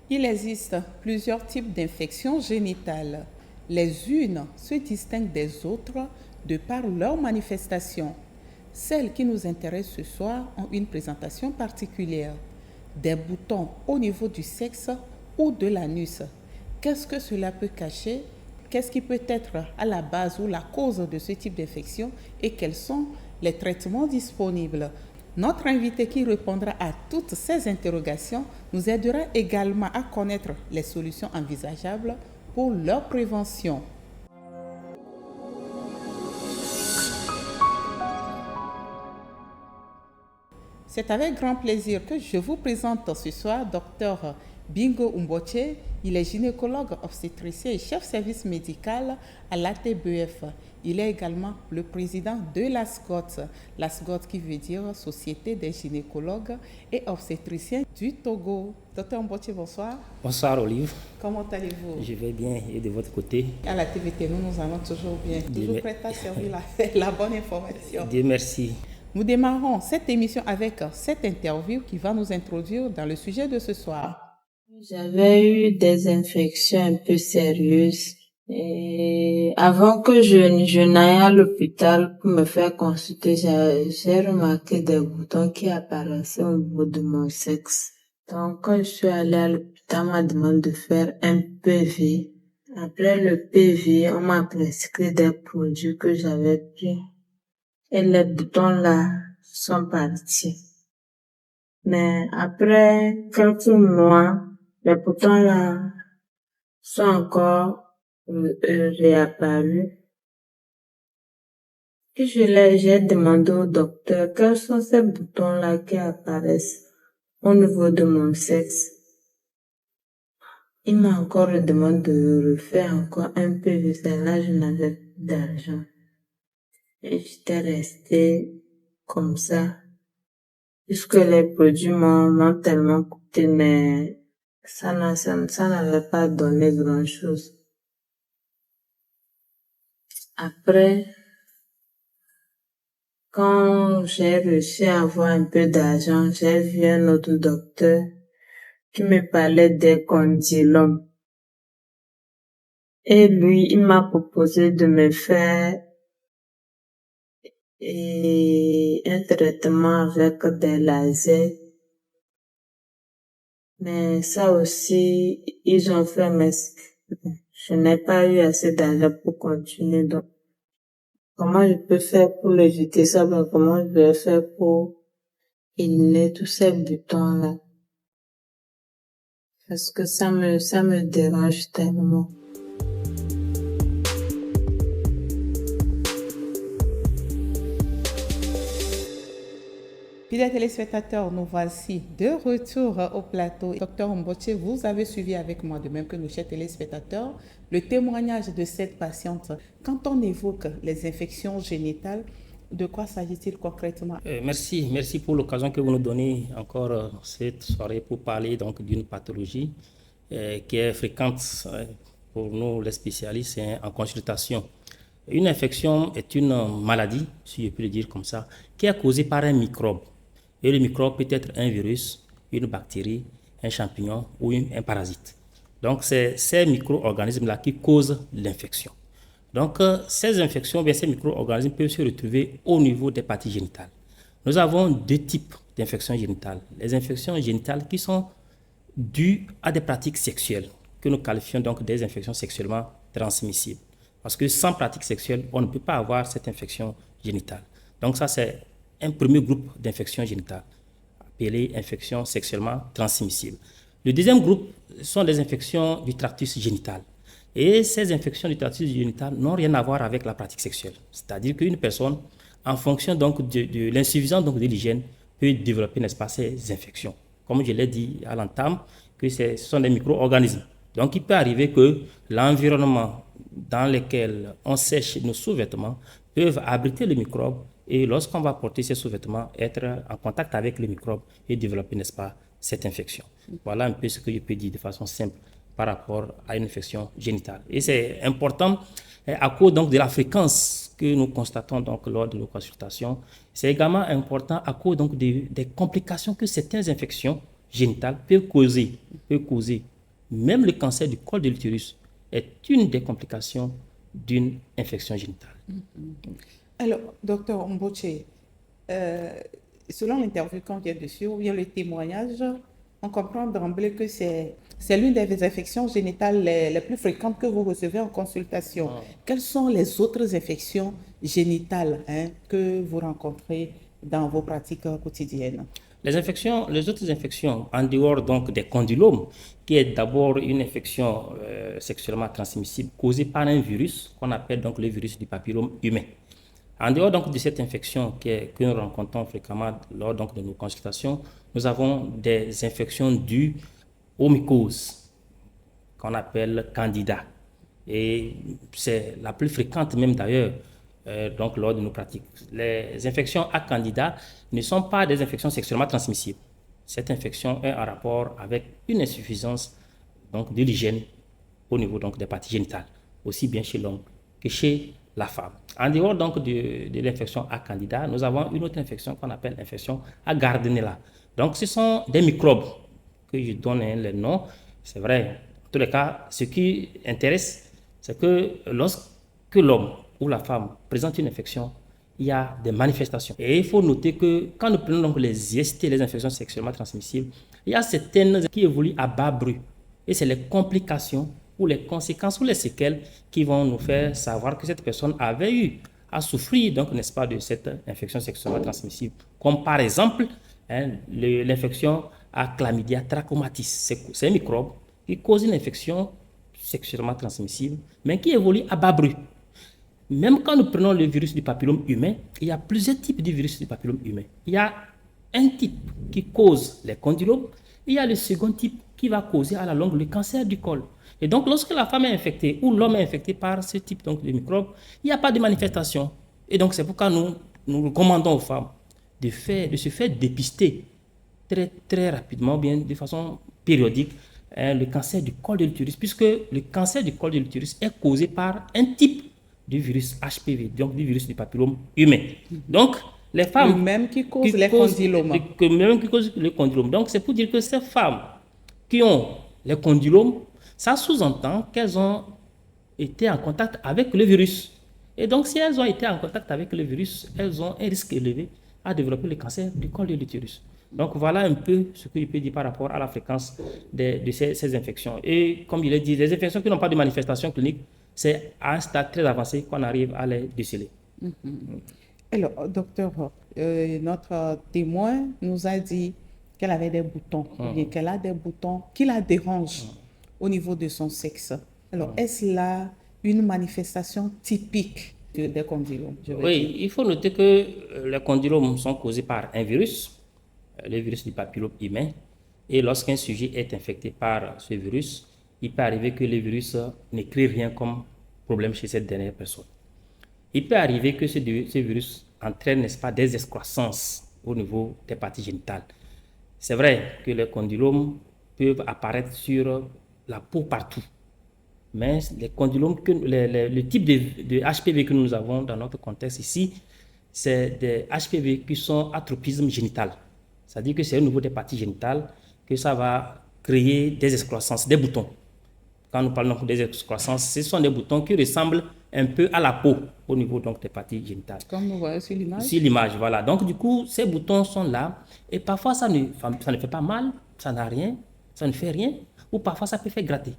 Il existe plusieurs types d'infections génitales. Les unes se distinguent des autres de par leur manifestation. Celles qui nous intéressent ce soir ont une présentation particulière. Des boutons au niveau du sexe ou de l'anus. Qu'est-ce que cela peut cacher? Qu'est-ce qui peut être à la base ou la cause de ce type d'infection et quels sont les traitements disponibles? Notre invité qui répondra à toutes ces interrogations nous aidera également à connaître les solutions envisageables pour leur prévention. C'est avec grand plaisir que je vous présente ce soir Dr Bingo Umboche. Il est gynécologue obstétricien et chef service médical à l'ATBF. Il est également le président de l'ASGOT, l'ASGOT qui veut dire Société des gynécologues et obstétriciens du Togo. Dr Umboche, bonsoir. Bonsoir Olive. Comment allez-vous? Je vais bien et de votre côté? À la TVT, nous allons toujours bien, toujours prêts à servir la bonne information. Dieu merci. Nous démarrons cette émission avec cette interview qui va nous introduire dans le sujet de ce soir. J'avais eu des infections un peu sérieuses et avant que je n'aille à l'hôpital pour me faire consulter, j'ai remarqué des boutons qui apparaissaient au niveau de mon sexe. Donc quand je suis allée à l'hôpital, on m'a demandé de faire un PV. Après le PV, on m'a prescrit des produits que j'avais pris. Et les boutons là sont partis. Mais après quelques mois, les boutons là sont encore réapparus. Et j'ai demandé au docteur quels sont ces boutons là qui apparaissent au niveau de mon sexe. Il m'a encore demandé de refaire encore un PV. Là, je n'avais plus d'argent. Et j'étais restée comme ça, puisque les produits m'ont tellement coûté, mais ça n'avait pas donné grand chose. Après, quand j'ai réussi à avoir un peu d'argent, j'ai vu un autre docteur qui me parlait des condylomes. Et lui, il m'a proposé de me faire un traitement avec des lasers. Mais ça aussi, ils ont fait, mais je n'ai pas eu assez d'argent pour continuer. Donc, comment je peux faire pour éviter ça? Comment je vais faire pour éliminer tous ces boutons-là? Parce que ça me dérange tellement. Fidèles téléspectateurs, nous voici de retour au plateau. Docteur Umboche, vous avez suivi avec moi, de même que nos chers téléspectateurs, le témoignage de cette patiente. Quand on évoque les infections génitales, de quoi s'agit-il concrètement? Merci pour l'occasion que vous nous donnez encore cette soirée pour parler donc d'une pathologie qui est fréquente pour nous les spécialistes en consultation. Une infection est une maladie, si je puis le dire comme ça, qui est causée par un microbe. Et le microbe peut être un virus, une bactérie, un champignon ou un parasite. Donc, c'est ces micro-organismes-là qui causent l'infection. Donc, ces infections, ces micro-organismes peuvent se retrouver au niveau des parties génitales. Nous avons deux types d'infections génitales. Les infections génitales qui sont dues à des pratiques sexuelles, que nous qualifions donc des infections sexuellement transmissibles. Parce que sans pratique sexuelle, on ne peut pas avoir cette infection génitale. Donc ça, c'est un premier groupe d'infections génitales, appelé infections sexuellement transmissibles. Le deuxième groupe sont les infections du tractus génital. Et ces infections du tractus génital n'ont rien à voir avec la pratique sexuelle. C'est-à-dire qu'une personne, en fonction donc de l'insuffisance de l'hygiène, peut développer, n'est-ce pas, ces infections. Comme je l'ai dit à l'entame, que ce sont des micro-organismes. Donc, il peut arriver que l'environnement dans lequel on sèche nos sous-vêtements peuvent abriter le microbe et lorsqu'on va porter ces sous-vêtements, être en contact avec le microbe et développer, n'est-ce pas, cette infection. Voilà un peu ce que je peux dire de façon simple par rapport à une infection génitale. Et c'est important à cause donc de la fréquence que nous constatons donc lors de nos consultations. C'est également important à cause donc des complications que certaines infections génitales peuvent causer même le cancer du col de l'utérus est une des complications d'une infection génitale. Alors, docteur Mboche, selon l'interview qu'on vient de suivre, ou bien le témoignage, on comprend d'emblée que c'est l'une des infections génitales les plus fréquentes que vous recevez en consultation. Quelles sont les autres infections génitales que vous rencontrez dans vos pratiques quotidiennes? Les autres infections, en dehors donc des condylomes, qui est d'abord une infection sexuellement transmissible causée par un virus qu'on appelle donc le virus du papillome humain. En dehors donc de cette infection que nous rencontrons fréquemment lors donc de nos consultations, nous avons des infections dues aux mycoses qu'on appelle candida. Et c'est la plus fréquente même d'ailleurs donc lors de nos pratiques. Les infections à candida ne sont pas des infections sexuellement transmissibles. Cette infection est en rapport avec une insuffisance donc de l'hygiène au niveau donc des parties génitales, aussi bien chez l'homme que chez la femme. En dehors donc de l'infection à candida, nous avons une autre infection qu'on appelle l'infection à Gardnerella. Donc ce sont des microbes que je donne le nom. C'est vrai, en tous les cas, ce qui intéresse, c'est que lorsque l'homme ou la femme présente une infection, il y a des manifestations. Et il faut noter que quand nous prenons donc les IST, les infections sexuellement transmissibles, il y a certaines qui évoluent à bas bruit. Et c'est les complications ou les conséquences ou les séquelles qui vont nous faire savoir que cette personne avait eu à souffrir, donc, n'est-ce pas, de cette infection sexuellement transmissible. Comme par exemple, l'infection à Chlamydia trachomatis. C'est un microbe qui cause une infection sexuellement transmissible, mais qui évolue à bas bruit. Même quand nous prenons le virus du papillome humain, il y a plusieurs types de virus du papillome humain. Il y a un type qui cause les condylomes, il y a le second type qui va causer à la longue le cancer du col. Et donc, lorsque la femme est infectée ou l'homme est infecté par ce type donc, de microbe, il n'y a pas de manifestation. Et donc, c'est pourquoi nous recommandons aux femmes de se faire dépister très, très rapidement, bien de façon périodique, le cancer du col de l'utérus, puisque le cancer du col de l'utérus est causé par un type du virus HPV, donc du virus du papillome humain. Donc, les femmes... Le même qui cause les condylomes. Le même qui cause le condylome. Donc, c'est pour dire que ces femmes qui ont les condylomes, ça sous-entend qu'elles ont été en contact avec le virus. Et donc, si elles ont été en contact avec le virus, elles ont un risque élevé à développer le cancer du col de l'utérus. Donc, voilà un peu ce que je peux dire par rapport à la fréquence de ces infections. Et comme il est dit, les infections qui n'ont pas de manifestation clinique, c'est à un stade très avancé qu'on arrive à les déceler. Alors, docteur, notre témoin nous a dit qu'elle avait des boutons, ou bien qu'elle a des boutons qui la dérangent au niveau de son sexe. Alors, est-ce là une manifestation typique des condylomes? Oui, il faut noter que les condylomes sont causés par un virus, le virus du papillome humain. Et lorsqu'un sujet est infecté par ce virus, il peut arriver que le virus n'écrit rien comme problème chez cette dernière personne. Il peut arriver que ce virus entraîne, n'est-ce pas, des excroissances au niveau des parties génitales. C'est vrai que les condylomes peuvent apparaître sur la peau partout. Mais les condylomes, le type de HPV que nous avons dans notre contexte ici, c'est des HPV qui sont à tropisme génital. C'est-à-dire que c'est au niveau des parties génitales que ça va créer des excroissances, des boutons. Quand nous parlons des excroissances, ce sont des boutons qui ressemblent un peu à la peau au niveau donc des parties génitales. Comme vous voyez sur l'image. Sur l'image, voilà. Donc du coup, ces boutons sont là et parfois ça ne fait pas mal, ça n'a rien, ça ne fait rien, ou parfois ça peut faire gratter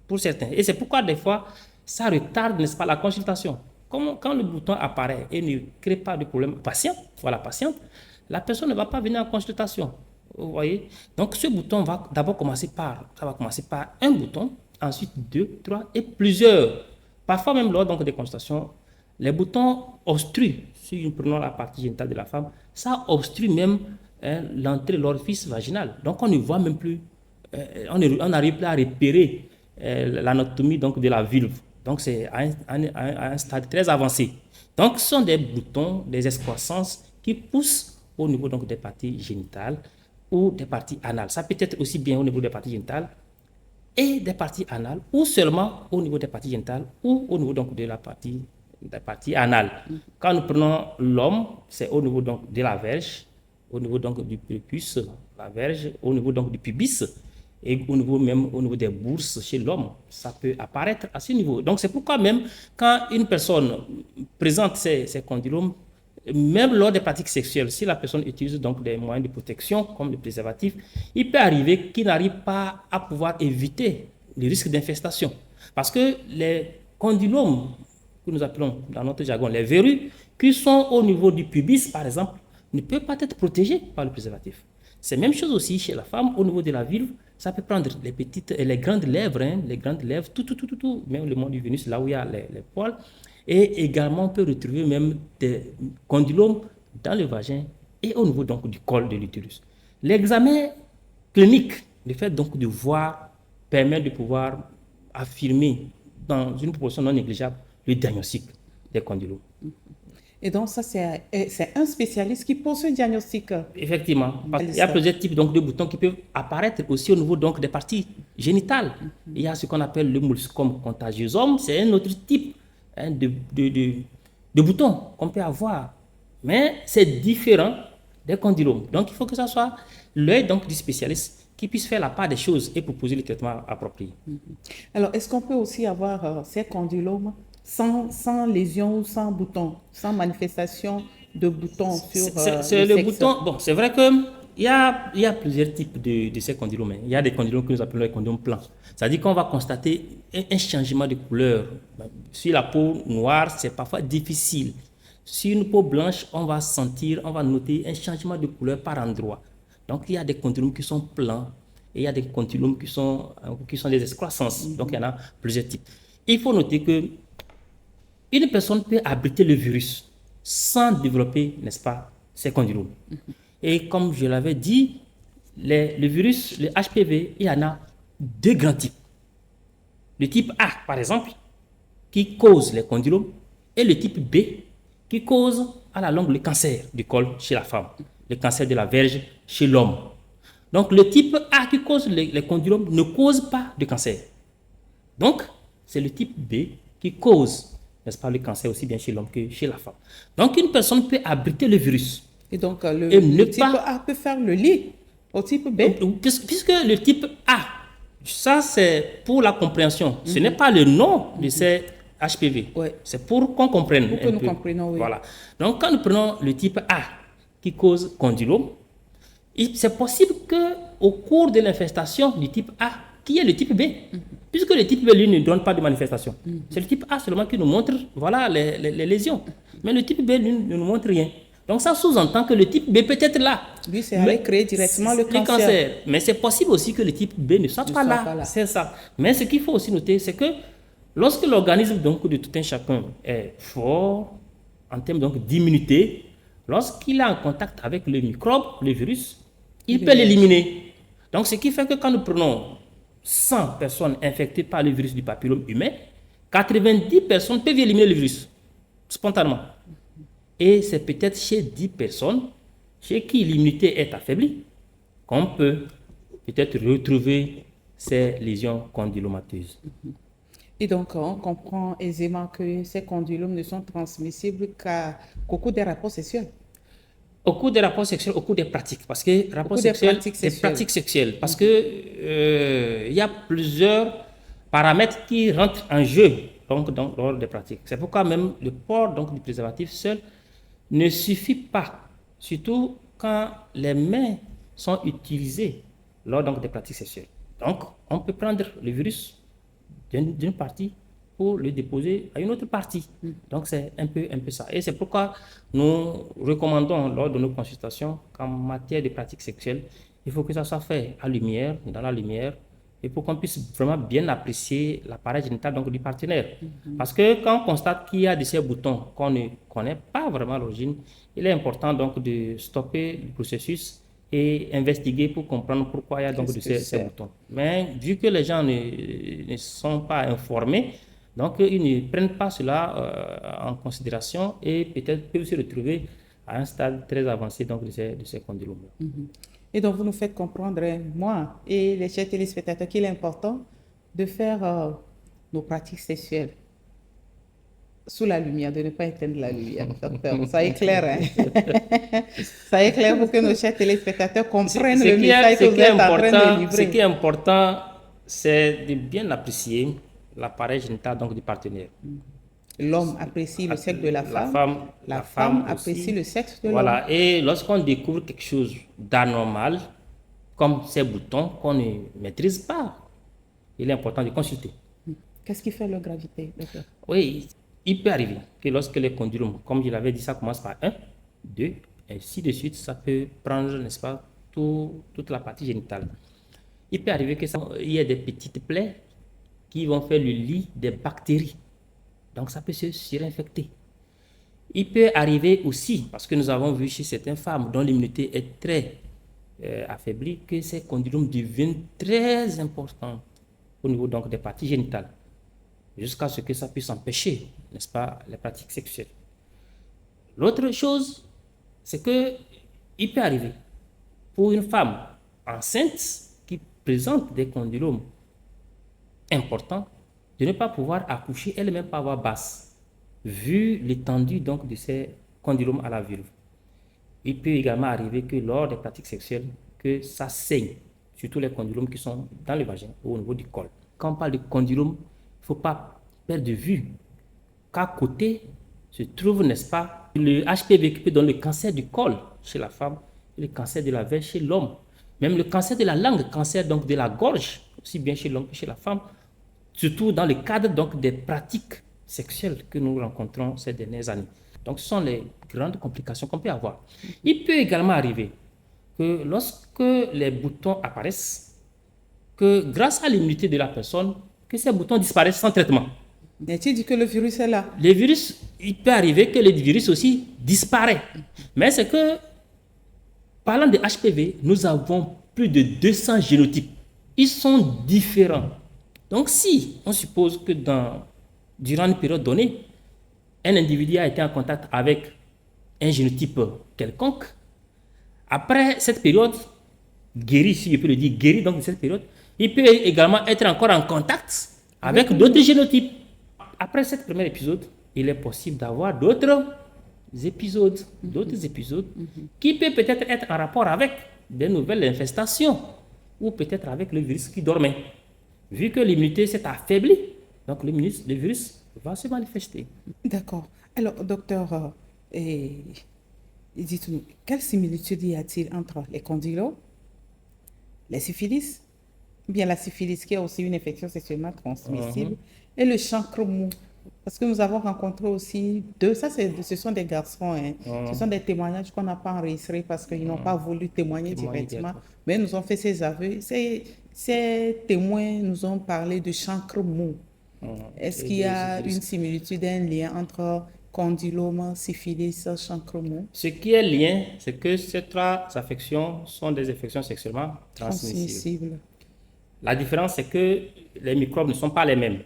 pour certains. Et c'est pourquoi des fois, ça retarde, n'est-ce pas, la consultation. Quand le bouton apparaît et ne crée pas de problème patiente, la personne ne va pas venir en consultation. Vous voyez? Donc ce bouton va d'abord commencer par un bouton, ensuite 2, 3 et plusieurs. Parfois même lors donc, des consultations, les boutons obstruent, si nous prenons la partie génitale de la femme, ça obstrue même l'entrée de l'orifice vaginal. Donc on ne voit même plus, on n'arrive plus à repérer l'anatomie donc, de la vulve. Donc c'est à un stade très avancé. Donc ce sont des boutons, des excroissances qui poussent au niveau donc, des parties génitales ou des parties anales. Ça peut être aussi bien au niveau des parties génitales et des parties anales, ou seulement au niveau des parties génitales, ou au niveau donc de la partie anale. Quand nous prenons l'homme, c'est au niveau donc de la verge, au niveau donc du prépuce, la verge, au niveau donc du pubis, et au niveau même au niveau des bourses chez l'homme, ça peut apparaître à ce niveau. Donc c'est pourquoi même quand une personne présente ces condylomes, même lors des pratiques sexuelles, si la personne utilise donc des moyens de protection comme le préservatif, il peut arriver qu'il n'arrive pas à pouvoir éviter les risques d'infestation. Parce que les condylomes, que nous appelons dans notre jargon les verrues, qui sont au niveau du pubis par exemple, ne peuvent pas être protégés par le préservatif. C'est la même chose aussi chez la femme, au niveau de la vulve, ça peut prendre les petites, les grandes lèvres, tout, même le mont du Vénus, là où il y a les poils. Et également, on peut retrouver même des condylomes dans le vagin et au niveau donc du col de l'utérus. L'examen clinique, le fait donc de voir, permet de pouvoir affirmer dans une proportion non négligeable le diagnostic des condylomes. Et donc, ça, c'est un spécialiste qui pose ce diagnostic. Effectivement, parce qu'il y a plusieurs types donc, de boutons qui peuvent apparaître aussi au niveau donc, des parties génitales. Il y a ce qu'on appelle le molluscum contagiosum, c'est un autre type de boutons qu'on peut avoir. Mais c'est différent des condylomes. Donc, il faut que ce soit l'œil du spécialiste qui puisse faire la part des choses et proposer le traitement approprié. Alors, est-ce qu'on peut aussi avoir ces condylomes sans lésion ou sans boutons, sans manifestation de boutons sur c'est le sexe? bouton. Bon, c'est vrai qu'il y a plusieurs types de ces condylomes. Il y a des condylomes que nous appelons les condylomes plans. C'est-à-dire qu'on va constater un changement de couleur. Sur la peau noire, c'est parfois difficile. Sur une peau blanche, on va noter un changement de couleur par endroit. Donc, il y a des condylomes qui sont plans et il y a des condylomes qui sont des excroissances. Donc, il y en a plusieurs types. Il faut noter que une personne peut abriter le virus sans développer, n'est-ce pas, ces condylomes. Et comme je l'avais dit, le virus, le HPV, il y en a deux grands types. Le type A, par exemple, qui cause les condylomes, et le type B, qui cause à la longue le cancer du col chez la femme, le cancer de la verge chez l'homme. Donc, le type A qui cause les condylomes ne cause pas de cancer. Donc, c'est le type B qui cause, n'est-ce pas, le cancer aussi bien chez l'homme que chez la femme. Donc, une personne peut abriter le virus. Et donc, le type A peut faire le lit au type B? Puisque le type A, ça c'est pour la compréhension. Ce n'est pas le nom de ces HPV. Ouais. C'est pour qu'on comprenne. Pour que nous comprenions, oui. Voilà. Donc, quand nous prenons le type A qui cause condylome, c'est possible qu'au cours de l'infestation du type A, qu'il y ait le type B. Puisque le type B, lui, ne donne pas de manifestation. C'est le type A seulement qui nous montre voilà, les lésions. Mais le type B, lui, ne nous montre rien. Donc, ça sous-entend que le type B peut être là. Lui, c'est aller créer directement le cancer. Mais c'est possible aussi que le type B ne soit pas là. C'est ça. Mais ce qu'il faut aussi noter, c'est que lorsque l'organisme donc, de tout un chacun est fort, en termes d'immunité, lorsqu'il est en contact avec le microbe, le virus, il peut l'éliminer. Donc, ce qui fait que quand nous prenons 100 personnes infectées par le virus du papillome humain, 90 personnes peuvent éliminer le virus spontanément. Et c'est peut-être chez 10 personnes chez qui l'immunité est affaiblie qu'on peut peut-être retrouver ces lésions condylomateuses. Et donc, on comprend aisément que ces condylomes ne sont transmissibles qu'au cours des rapports sexuels. Au cours des rapports sexuels, au cours des pratiques. Parce que pratiques sexuelles. Parce que il y a plusieurs paramètres qui rentrent en jeu lors des pratiques. C'est pourquoi même le port du préservatif seul ne suffit pas, surtout quand les mains sont utilisées lors des pratiques sexuelles. Donc, on peut prendre le virus d'une partie pour le déposer à une autre partie. Donc, c'est un peu ça. Et c'est pourquoi nous recommandons lors de nos consultations qu'en matière de pratiques sexuelles, il faut que ça soit fait dans la lumière, et pour qu'on puisse vraiment bien apprécier l'appareil génital du partenaire. Parce que quand on constate qu'il y a de ces boutons qu'on ne connaît pas vraiment l'origine, il est important de stopper le processus et investiguer pour comprendre pourquoi il y a de ces boutons. Mais vu que les gens ne sont pas informés, donc ils ne prennent pas cela en considération et peut-être peuvent se retrouver à un stade très avancé de ces condylomes. Et donc, vous nous faites comprendre, moi et les chers téléspectateurs, qu'il est important de faire nos pratiques sexuelles sous la lumière, de ne pas éteindre la lumière, docteur. Ça éclaire, hein? Ça éclaire pour que nos chers téléspectateurs comprennent le message que vous êtes en train de livrer. Ce qui est important, c'est de bien apprécier l'appareil génital donc, du partenaire. L'homme apprécie le sexe de la femme. La femme apprécie le sexe de l'homme. Voilà. Et lorsqu'on découvre quelque chose d'anormal, comme ces boutons qu'on ne maîtrise pas, il est important de consulter. Qu'est-ce qui fait leur gravité, docteur? Oui, il peut arriver que lorsque les condylomes, comme je l'avais dit, ça commence par 1, 2, ainsi de suite, ça peut prendre, n'est-ce pas, toute la partie génitale. Il peut arriver qu'il y ait des petites plaies qui vont faire le lit des bactéries. Donc, ça peut se surinfecter. Il peut arriver aussi, parce que nous avons vu chez certaines femmes dont l'immunité est très affaiblie, que ces condylomes deviennent très importants au niveau donc, des parties génitales, jusqu'à ce que ça puisse empêcher, n'est-ce pas, les pratiques sexuelles. L'autre chose, c'est qu'il peut arriver pour une femme enceinte qui présente des condylomes importants de ne pas pouvoir accoucher, elle-même par voie basse, vu l'étendue donc de ces condylomes à la vulve. Il peut également arriver que lors des pratiques sexuelles, que ça saigne, surtout les condylomes qui sont dans le vagin ou au niveau du col. Quand on parle de condylome, il ne faut pas perdre de vue qu'à côté se trouve, n'est-ce pas, le HPV qui peut donner le cancer du col chez la femme et le cancer de la veine chez l'homme. Même le cancer de la langue, cancer donc de la gorge, aussi bien chez l'homme que chez la femme, surtout dans le cadre donc des pratiques sexuelles que nous rencontrons ces dernières années. Donc ce sont les grandes complications qu'on peut avoir. Il peut également arriver que lorsque les boutons apparaissent, que grâce à l'immunité de la personne, que ces boutons disparaissent sans traitement. Mais tu dis que le virus est là. Le virus, il peut arriver que le virus aussi disparaît. Mais c'est que, parlant de HPV, nous avons plus de 200 génotypes. Ils sont différents. Donc si on suppose que durant une période donnée, un individu a été en contact avec un génotype quelconque, après cette période, guéri, si je peux le dire, guéri donc de cette période, il peut également être encore en contact avec d'autres génotypes. Après cet premier épisode, il est possible d'avoir d'autres épisodes qui peuvent peut-être être en rapport avec des nouvelles infestations ou peut-être avec le virus qui dormait. Vu que l'immunité s'est affaiblie, donc le virus va se manifester. D'accord. Alors, docteur, dites-nous, quelle similitude y a-t-il entre les condylomes, les syphilis, bien la syphilis qui est aussi une infection sexuellement transmissible, et le chancre mou? Parce que nous avons rencontré aussi ce sont des garçons, hein. Ce sont des témoignages qu'on n'a pas enregistrés parce qu'ils n'ont pas voulu témoigner directement, mais nous ont fait ces aveux. Ces témoins nous ont parlé de chancre mou. Est-ce qu'il y a une similitude, un lien entre condylome, syphilis, chancre mou? Ce qui est lien, c'est que ces trois affections sont des infections sexuellement transmissibles. La différence, c'est que les microbes ne sont pas les mêmes.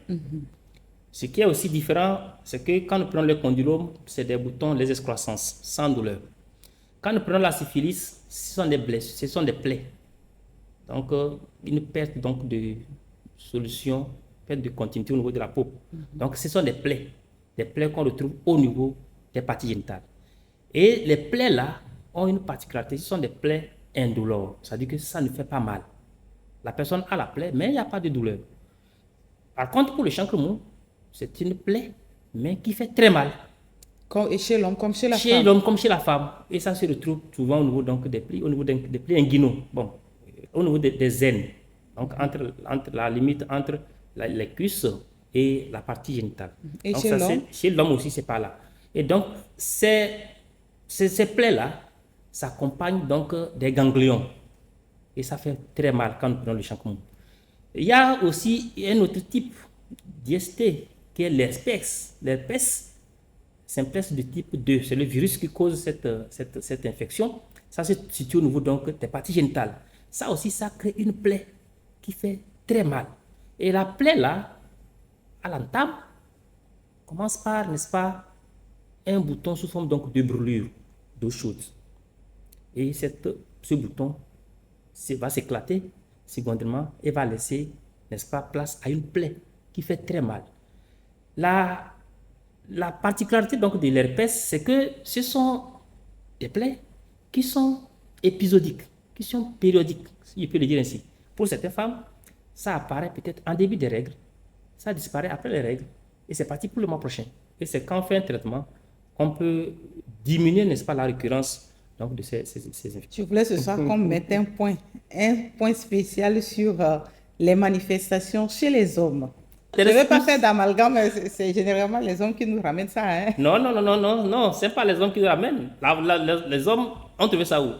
Ce qui est aussi différent, c'est que quand nous prenons le condylome, c'est des boutons, les excroissances, sans douleur. Quand nous prenons la syphilis, ce sont des blessures, ce sont des plaies. Donc, une perte donc, de solution, perte de continuité au niveau de la peau. Donc, ce sont des plaies qu'on retrouve au niveau des parties génitales. Et les plaies là ont une particularité, ce sont des plaies indolores, c'est-à-dire que ça ne fait pas mal. La personne a la plaie, mais il n'y a pas de douleur. Par contre, pour le chancre mou, c'est une plaie, mais qui fait très mal. Et chez l'homme comme chez la femme. Chez l'homme comme chez la femme. Et ça se retrouve souvent au niveau donc, des plis, au niveau des plis inguinaux. Bon, au niveau des aines. Donc entre la limite entre les cuisses et la partie génitale. Et donc, chez l'homme? Chez l'homme aussi, c'est pas là. Et donc, ces plaies-là s'accompagnent donc des ganglions. Et ça fait très mal quand nous prenons le chancre mou. Il y a aussi un autre type d'IST qui est l'herpès. L'herpès simplex de type 2. C'est le virus qui cause cette infection. Ça se situe au niveau donc, des parties génitales. Ça aussi, ça crée une plaie qui fait très mal. Et la plaie là, à l'entame, commence par, n'est-ce pas, un bouton sous forme donc, de brûlure, d'eau chaude. Et ce bouton va s'éclater secondairement et va laisser, n'est-ce pas, place à une plaie qui fait très mal. la particularité donc de l'herpès, c'est que ce sont des plaies qui sont épisodiques, qui sont périodiques, si je peux le dire ainsi. Pour certaines femmes, ça apparaît peut-être en début des règles, ça disparaît après les règles, et c'est parti pour le mois prochain. Et c'est quand on fait un traitement qu'on peut diminuer, n'est-ce pas, la récurrence donc, de ces infections. Je voulais ce soir qu'on mette un point spécial sur les manifestations chez les hommes. Je ne vais pas faire d'amalgame, mais c'est généralement les hommes qui nous ramènent ça. Hein? Non, ce n'est pas les hommes qui nous ramènent. Les hommes ont trouvé ça où?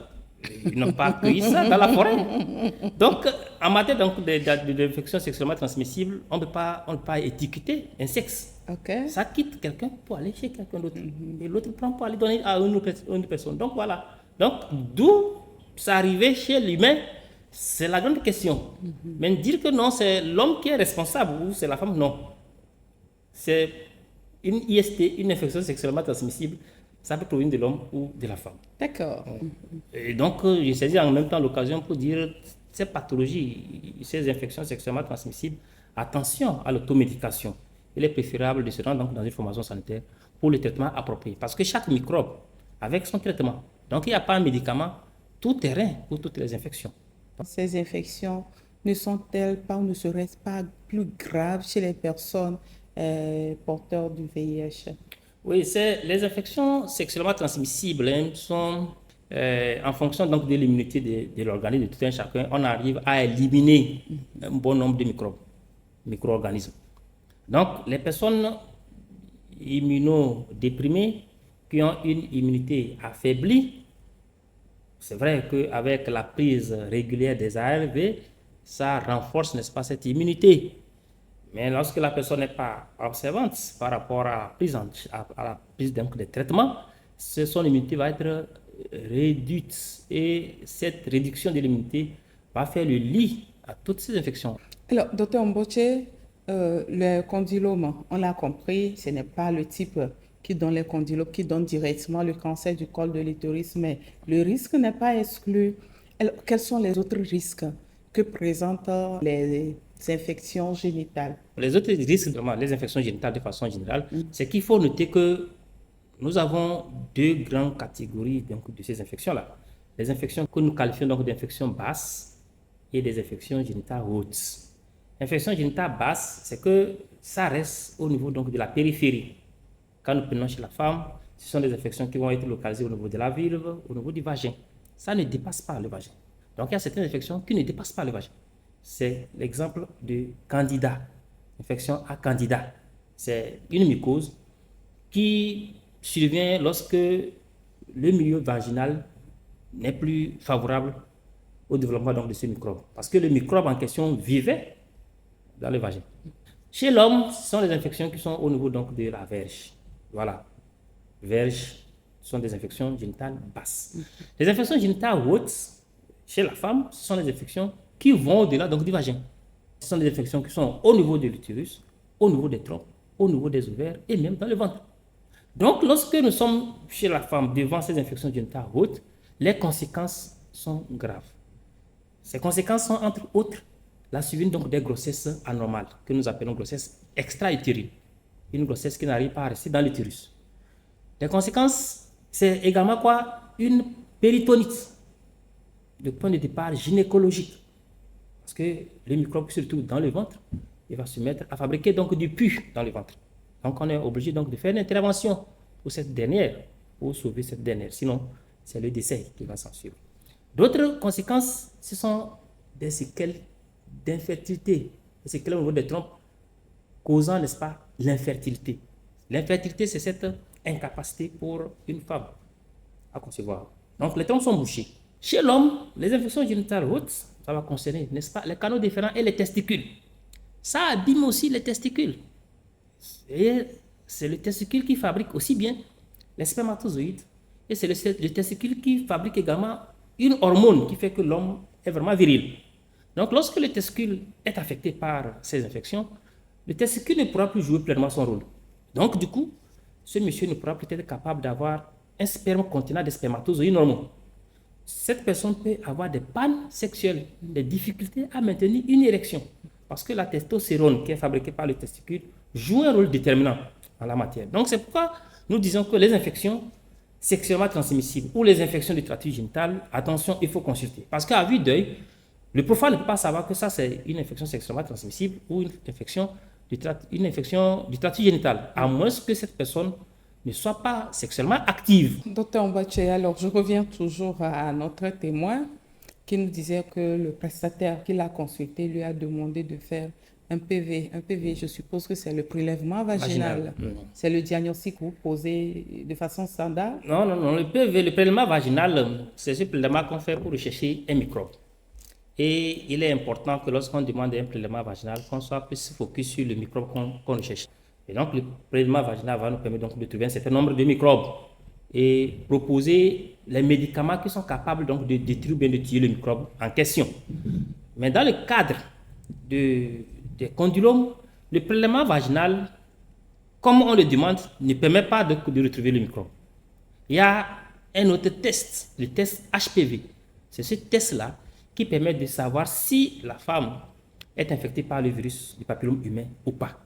Ils n'ont pas accueilli ça dans la forêt. Donc, en matière d'infection sexuellement transmissible, on ne peut pas étiqueter un sexe. Okay. Ça quitte quelqu'un pour aller chez quelqu'un d'autre. Et l'autre prend pour aller donner à une autre personne. Donc, voilà. Donc, d'où ça arrivait chez l'humain, c'est la grande question. Mais dire que non, c'est l'homme qui est responsable ou c'est la femme, non. C'est une IST, une infection sexuellement transmissible. Ça peut provenir de l'homme ou de la femme. D'accord. Et donc, je saisis en même temps l'occasion pour dire ces pathologies, ces infections sexuellement transmissibles, attention à l'automédication. Il est préférable de se rendre donc dans une formation sanitaire pour le traitement approprié. Parce que chaque microbe, avec son traitement, donc il n'y a pas un médicament tout terrain pour toutes les infections. Ces infections ne sont-elles pas ou ne seraient-elles pas plus graves chez les personnes porteurs du VIH? Oui, les infections sexuellement transmissibles sont en fonction donc de l'immunité de l'organisme de tout un chacun. On arrive à éliminer un bon nombre de micro-organismes. Donc, les personnes immunodéprimées qui ont une immunité affaiblie, c'est vrai qu'avec la prise régulière des ARV, ça renforce, n'est-ce pas, cette immunité. Mais lorsque la personne n'est pas observante par rapport à la prise des traitements, son immunité va être réduite. Et cette réduction de l'immunité va faire le lit à toutes ces infections. Alors, docteur Mboche, le condylome, on l'a compris, ce n'est pas le type qui donne les condylomes, qui donne directement le cancer du col de l'utérus, mais le risque n'est pas exclu. Alors, quels sont les autres risques que présentent les infections génitales? Les autres risques, les infections génitales de façon générale, c'est qu'il faut noter que nous avons deux grandes catégories donc, de ces infections-là. Les infections que nous qualifions donc d'infections basses et des infections génitales hautes. L'infection génitale basse, c'est que ça reste au niveau donc, de la périphérie. Quand nous prenons chez la femme, ce sont des infections qui vont être localisées au niveau de la vulve, au niveau du vagin. Ça ne dépasse pas le vagin. Donc il y a certaines infections qui ne dépassent pas le vagin. C'est l'exemple de Candida, infection à Candida. C'est une mycose qui survient lorsque le milieu vaginal n'est plus favorable au développement donc, de ce microbe. Parce que le microbe en question vivait dans le vagin. Chez l'homme, ce sont des infections qui sont au niveau donc, de la verge. Voilà. Verge, ce sont des infections génitales basses. Les infections génitales hautes, chez la femme, ce sont des infections qui vont au-delà donc, du vagin. Ce sont des infections qui sont au niveau de l'utérus, au niveau des trompes, au niveau des ovaires et même dans le ventre. Donc, lorsque nous sommes chez la femme devant ces infections génitales hautes, les conséquences sont graves. Ces conséquences sont entre autres la survenue donc des grossesses anormales, que nous appelons grossesse extra-utérine. Une grossesse qui n'arrive pas à rester dans l'utérus. Les conséquences, c'est également quoi? Une péritonite, de point de départ gynécologique. Parce que le microbe se retrouve dans le ventre, il va se mettre à fabriquer donc du pus dans le ventre. Donc on est obligé donc de faire une intervention pour cette dernière, pour sauver cette dernière. Sinon, c'est le décès qui va s'en suivre. D'autres conséquences, ce sont des séquelles d'infertilité, des séquelles au niveau des trompes, causant, n'est-ce pas, l'infertilité. L'infertilité, c'est cette incapacité pour une femme à concevoir. Donc les trompes sont bouchées. Chez l'homme, les infections génitales hautes, ça va concerner, n'est-ce pas, les canaux déférents et les testicules. Ça abîme aussi les testicules. Et c'est le testicule qui fabrique aussi bien les spermatozoïdes et c'est le testicule qui fabrique également une hormone qui fait que l'homme est vraiment viril. Donc, lorsque le testicule est affecté par ces infections, le testicule ne pourra plus jouer pleinement son rôle. Donc, du coup, ce monsieur ne pourra plus être capable d'avoir un sperme contenant des spermatozoïdes normaux. Cette personne peut avoir des pannes sexuelles, des difficultés à maintenir une érection. Parce que la testostérone qui est fabriquée par le testicule joue un rôle déterminant en la matière. Donc, c'est pourquoi nous disons que les infections sexuellement transmissibles ou les infections du tractus génital, attention, il faut consulter. Parce qu'à vue d'œil, le profane ne peut pas savoir que ça, c'est une infection sexuellement transmissible ou une infection du tractus génital, à moins que cette personne ne soit pas sexuellement active. Docteur Mbache, alors je reviens toujours à notre témoin qui nous disait que le prestataire qui l'a consulté lui a demandé de faire un PV. Un PV, je suppose que c'est le prélèvement vaginal. C'est le diagnostic que vous posez de façon standard? Non, le PV, le prélèvement vaginal, c'est ce prélèvement qu'on fait pour rechercher un microbe. Et il est important que lorsqu'on demande un prélèvement vaginal, qu'on soit plus focus sur le microbe qu'on recherche. Et donc, le prélèvement vaginal va nous permettre donc de trouver un certain nombre de microbes et proposer les médicaments qui sont capables donc de détruire ou bien de tuer le microbe en question. Mais dans le cadre des condylomes, le prélèvement vaginal, comme on le demande, ne permet pas de retrouver le microbe. Il y a un autre test, le test HPV. C'est ce test-là qui permet de savoir si la femme est infectée par le virus du papillome humain ou pas.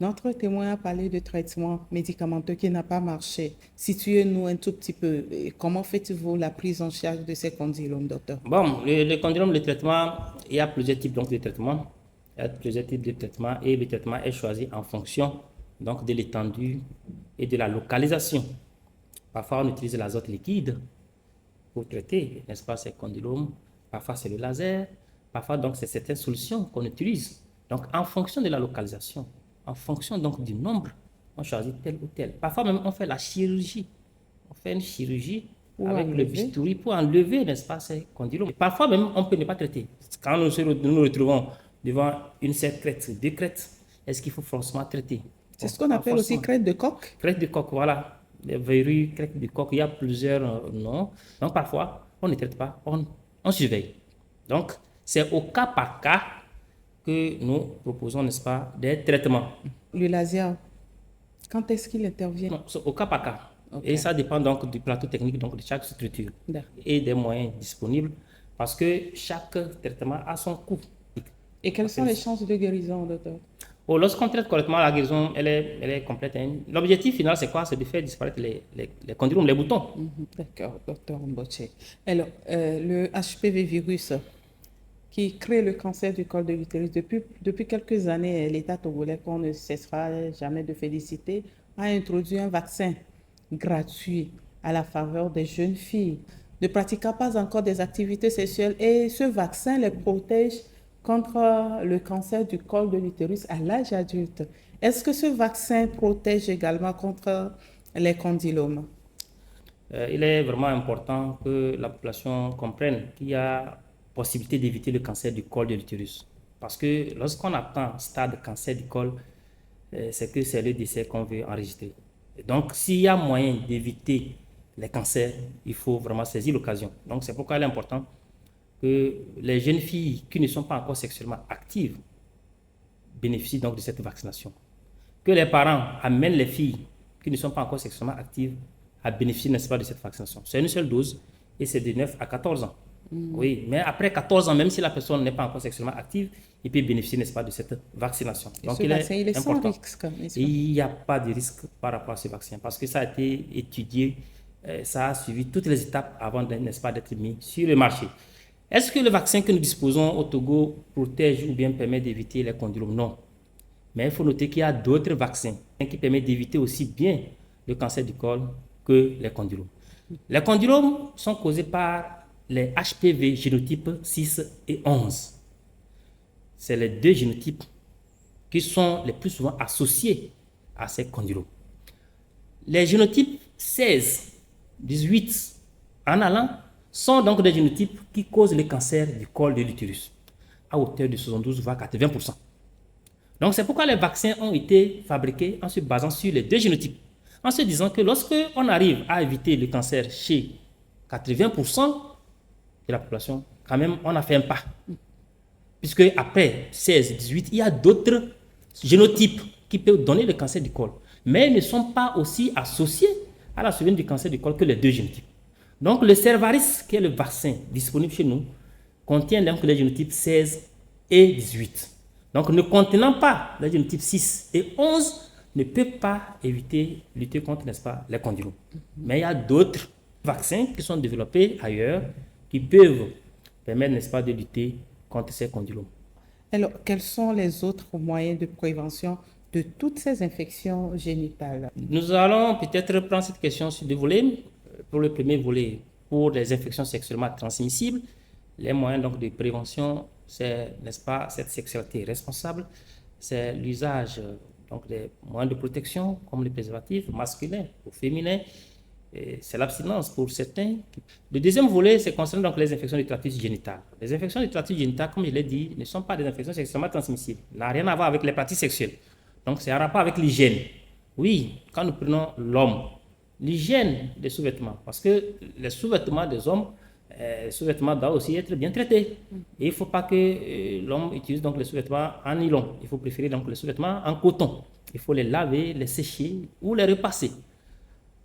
Notre témoin a parlé de traitement médicamenteux qui n'a pas marché. Situez-nous un tout petit peu. Comment faites-vous la prise en charge de ces condylomes, docteur? Bon, le condylome, le traitement, il y a plusieurs types donc, de traitements. Il y a plusieurs types de traitements et le traitement est choisi en fonction donc, de l'étendue et de la localisation. Parfois, on utilise l'azote liquide pour traiter, n'est-ce pas, ces condylomes. Parfois, c'est le laser. Parfois, donc, c'est certaines solutions qu'on utilise. Donc, en fonction de la localisation, en fonction donc du nombre, on choisit tel ou tel. Parfois même, on fait la chirurgie. On fait une chirurgie avec le bistouri pour enlever, n'est-ce pas, ces condylomes. Parfois même, on peut ne pas traiter. Quand nous nous retrouvons devant une seule crête, deux crêtes, est-ce qu'il faut forcément traiter? C'est ce qu'on appelle aussi crête de coq? Crête de coq, voilà. Les verrues, crête de coq, il y a plusieurs noms. Donc parfois, on ne traite pas, on surveille. Donc, c'est au cas par cas que nous proposons, n'est-ce pas, des traitements. Le laser, quand est-ce qu'il intervient? Non, c'est au cas par cas. Okay. Et ça dépend donc du plateau technique donc de chaque structure et des moyens disponibles parce que chaque traitement a son coût. Et quelles sont les chances de guérison, docteur? Oh, lorsqu'on traite correctement, la guérison, elle est complète. Hein. L'objectif final, c'est quoi? C'est de faire disparaître les condylomes, les boutons. D'accord, docteur Mboche. Alors, le HPV virus qui crée le cancer du col de l'utérus, depuis quelques années, l'État togolais, qu'on ne cessera jamais de féliciter, a introduit un vaccin gratuit à la faveur des jeunes filles ne pratiquant pas encore des activités sexuelles et ce vaccin les protège contre le cancer du col de l'utérus à l'âge adulte. Est-ce que ce vaccin protège également contre les condylomes? Il est vraiment important que la population comprenne qu'il y a possibilité d'éviter le cancer du col de l'utérus. Parce que lorsqu'on atteint stade cancer du col, c'est que c'est le décès qu'on veut enregistrer. Et donc, s'il y a moyen d'éviter les cancers, il faut vraiment saisir l'occasion. Donc, c'est pourquoi il est important que les jeunes filles qui ne sont pas encore sexuellement actives bénéficient donc de cette vaccination. Que les parents amènent les filles qui ne sont pas encore sexuellement actives à bénéficier, n'est-ce pas, de cette vaccination. C'est une seule dose et c'est de 9 à 14 ans. Oui, mais après 14 ans, même si la personne n'est pas encore sexuellement active, il peut bénéficier, n'est-ce pas, de cette vaccination. Donc, il est important. Sans risque, il n'y a pas de risque par rapport à ce vaccin parce que ça a été étudié, ça a suivi toutes les étapes avant, n'est-ce pas, d'être mis sur le marché. Est-ce que le vaccin que nous disposons au Togo protège ou bien permet d'éviter les condylomes? Non. Mais il faut noter qu'il y a d'autres vaccins qui permettent d'éviter aussi bien le cancer du col que les condylomes. Les condylomes sont causés par les HPV génotypes 6 et 11. C'est les deux génotypes qui sont les plus souvent associés à ces condylomes. Les génotypes 16, 18 en allant sont donc des génotypes qui causent le cancer du col de l'utérus à hauteur de 72 voire 80%. Donc c'est pourquoi les vaccins ont été fabriqués en se basant sur les deux génotypes, en se disant que lorsque on arrive à éviter le cancer chez 80% de la population, quand même on a fait un pas. Puisque après 16, 18, il y a d'autres génotypes qui peuvent donner le cancer du col, mais ils ne sont pas aussi associés à la survenue du cancer du col que les deux génotypes. Donc, le Cervarix, qui est le vaccin disponible chez nous, contient donc les génotypes 16 et 18. Donc, ne contenant pas les génotypes 6 et 11, ne peut pas lutter contre, n'est-ce pas, les condylomes. Mais il y a d'autres vaccins qui sont développés ailleurs qui peuvent permettre, n'est-ce pas, de lutter contre ces condylomes. Alors, quels sont les autres moyens de prévention de toutes ces infections génitales? Nous allons peut-être prendre cette question sur deux volets. Pour le premier volet, pour les infections sexuellement transmissibles, les moyens donc de prévention, c'est, n'est-ce pas, cette sexualité responsable, c'est l'usage donc des moyens de protection comme les préservatifs masculins ou féminins, c'est l'abstinence pour certains. Le deuxième volet, c'est concernant donc les infections du tractus génital. Les infections du tractus génital, comme je l'ai dit, ne sont pas des infections sexuellement transmissibles, n'a rien à voir avec les pratiques sexuelles. Donc c'est en rapport avec l'hygiène. Oui, quand nous prenons l'homme, l'hygiène des sous-vêtements, parce que les sous-vêtements des hommes, les sous-vêtements doivent aussi être bien traités. Et il ne faut pas que l'homme utilise donc les sous-vêtements en nylon. Il faut préférer donc les sous-vêtements en coton. Il faut les laver, les sécher ou les repasser.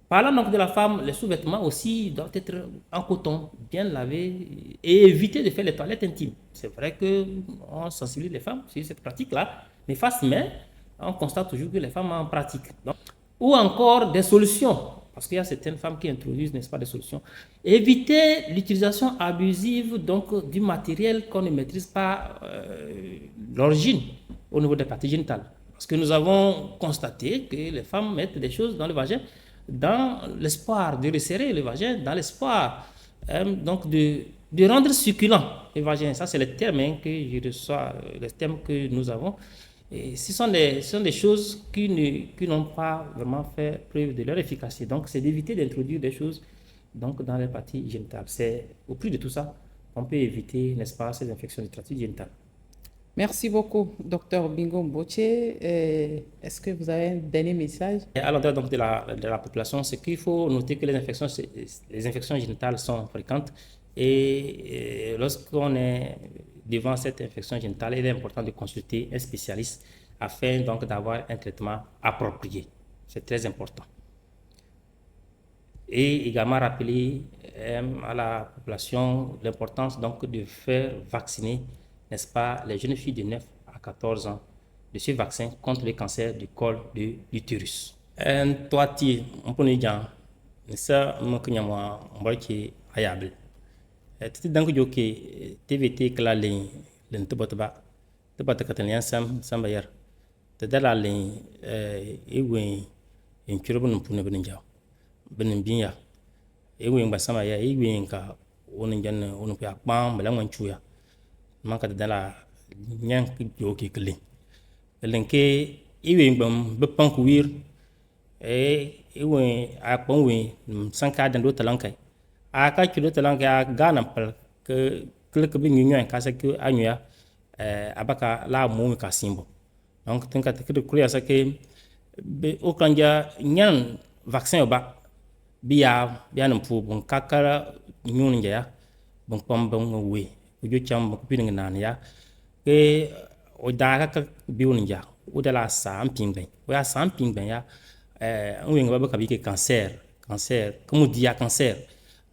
Parlant donc de la femme, les sous-vêtements aussi doivent être en coton, bien lavés et éviter de faire les toilettes intimes. C'est vrai qu'on sensibilise les femmes sur cette pratique-là néfaste, mais on constate toujours que les femmes en pratiquent. Donc, ou encore des solutions, parce qu'il y a certaines femmes qui introduisent, n'est-ce pas, des solutions. Éviter l'utilisation abusive donc, du matériel qu'on ne maîtrise pas l'origine au niveau des parties génitales. Parce que nous avons constaté que les femmes mettent des choses dans le vagin dans l'espoir de resserrer le vagin, dans l'espoir donc de rendre succulent le vagin. Ça, c'est le terme que je reçois, les termes que nous avons. Et ce sont des choses qui n'ont pas vraiment fait preuve de leur efficacité. Donc, c'est d'éviter d'introduire des choses donc, dans les parties génitales. C'est au prix de tout ça qu'on peut éviter, n'est-ce pas, ces infections du tractus génital. Merci beaucoup, Dr Bingo Mboche. Est-ce que vous avez un dernier message? À l'endroit donc de la population, c'est qu'il faut noter que les infections génitales sont fréquentes et lorsqu'on est devant cette infection génitale, il est important de consulter un spécialiste afin donc d'avoir un traitement approprié. C'est très important. Et également rappeler à la population l'importance donc de faire vacciner, n'est-ce pas, les jeunes filles de 9 à 14 ans de ce vaccin contre le cancer du col de l'utérus. Toi, on peut nous dire, ça, moi, que moi, on va dire ayable. Tu donc que TVT que la ligne, l'entebotba, te bat katanian sam bayar. Te dala ligne, une turbo pour ne venir dire. Ben bien, et oui, basama ya, et oui, ka, on peut apprendre, mais là, on chouya. Manque de la nyan qui clé. Lenke, iwe bam bepang kuir, iwe a pongwe, sanka dans d'autres langues. A ka kilo talangue a gana pal que clique bin union ka sa que anya abaka la mo ka simbo. Donc tinka te que kuya sa que be o kanja nyan vaccin ba biya no pu bon kakara nyun ya bon pam bon we ujo cham ko pin nan ya ke o da ka biun ja o de la sam pingben o ya sam pingben ya on ba ka bi ke cancer comme dia cancer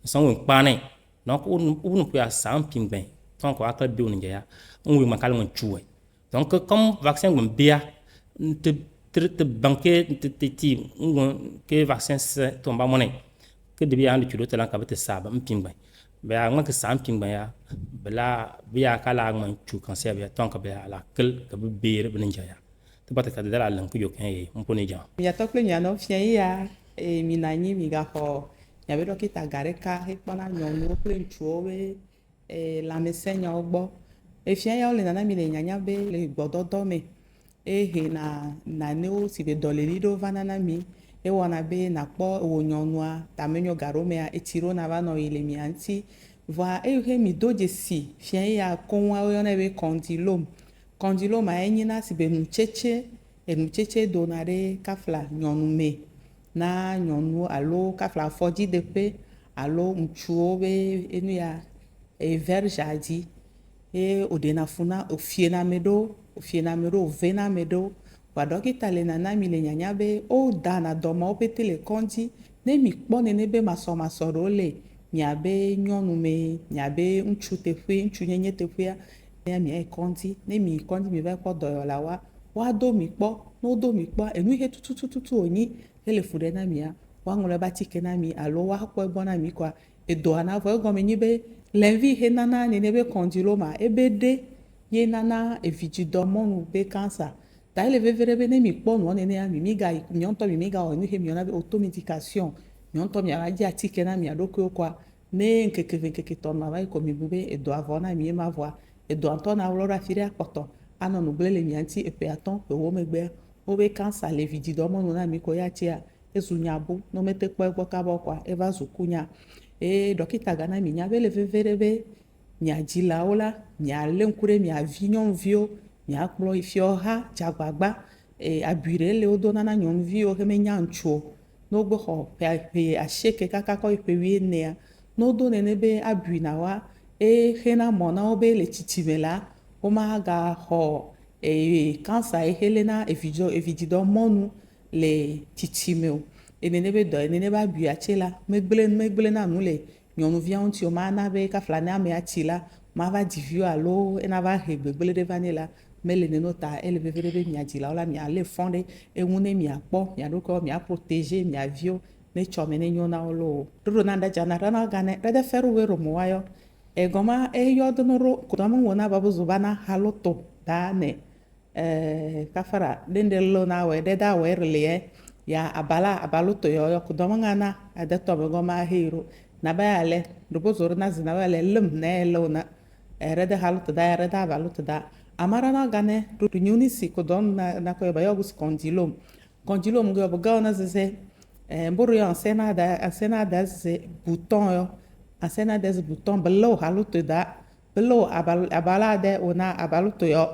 sont un pané donc on peut à 100 pingben tant qu'on a que biun ja on we makal mon choué donc comme vaccin on bia te banquer te ti que vaccin tomba monnaie que de bien de te lanka bete saba pingben be a ngak 100 pingben ya bela bia kala man chu cancer ya tant que be la kel que be beer be ninja ya te bata ka de la lan ku yo kan e on poni ja ya to kle nyano fien ya e minanyi mi ga ho ya be dokita gareka he pana nyonu kle nchuowe la mesenya ogbo e fien ya ole nana mi le nyanya be le gbododo me e he na ne o si be doleri do vanana mi e wana be na kpo wo nyonua tamenyo garome a etiro na va no ile mi anti va e he mi doje si fien ya konwa o na be condylome a enyina si be nucheche donare kafla nyonu me na nyonu alo kafla foji depe alo ntchuo be enu ya verge adi e odena funa ofiena medo ovena medo wa dokita le nana mi le nyanya be o dana doma o pete le kondi ne mi kpo ne be maso ro le mia be nyonu me mia be ntchu nyenye teƒea ya mi kondi ne mi kondi mi va kpo doyo la wa woado mi kpɔ ne wodo mi kpɔ enu he tutututu wonyi hele fu ɖe na mia woaŋlɔ ebe atike na mi alo woakpɔ egbɔ na mi kɔa edoa na vɔ egɔme nyi be lɛnvi he nana nene be kɔndiloma ebe ɖe ye nana evidzidɔ mɔnu be cancer ta ele veve ɖe be ne mi kpɔ nuɔ nenea mi ga miɔntɔ mi ga wɔ nu he miɔna be automédication miɔntɔ miava dzi atike na mia ɖokuiwo kɔa ne nkeke ve nkeke tɔ ma va yi ko mi bu be edoa vɔ na mi ema vɔa edoa ŋutɔ na wlɔ ɖe afi ɖe akpɔtɔ anɔ nugble le mia ŋuti eƒe atɔ ƒe wo megbea wobe cancer le vidzidɔ mɔnu na mi ko ya tsia ezu nyabu ne womete kpɔ egbɔ kaba kɔa eva zu kunya eye dɔkita gana mi nya be le veve ɖe be miadzilawo la mialé ŋku ɖe mia vi nyɔnuviwo miakplɔ ifiɔ ha dzagbagba abui ɖe le wodo nana nyɔnuviwo he menya ŋutsuwo ne wogbe xɔ ƒe asieke kaka kɔ yi ƒe 14 ne wodo nene be abui na wa hena mɔ na wo be le tsitsime la womaga xɔ cancer yi he lena evidzidɔ mɔnu le tsitsime o nene be dɔ nene be abuia tse la megble na nu le nyɔnuvia ŋuti o mana be kafla ne amea tsi la mava di viwo alo ena va he gbegble ɖe va nɛ la mele nene ta ele veve ɖe be miadzilawo la mialé fɔ̃ ɖe eŋu ne miakpɔ mia ɖokuiwo mia protege mia viwo ne tsɔme ne nyo na wo lo ɖoɖo na ɖe dzana ɖe na ganɛ ɖe feru we romo wayɔ egɔma eyɔ do no ro kodɔm wo na babu bana halo to da ne kafara dende lo na we de da we rele ya abalo to yo kodɔm ngana ade to be gɔma hero na ba ya le robo zoro na zina ba le lem na lo na rede halo to da rede abalo to da amara na ganɛ do nyuni si kodɔm na ko ba yo gus kondilom go ba na ze mburu yo ansena da ze bouton yo ansena des bouton belo halo to da belo abala de ona abalo to yo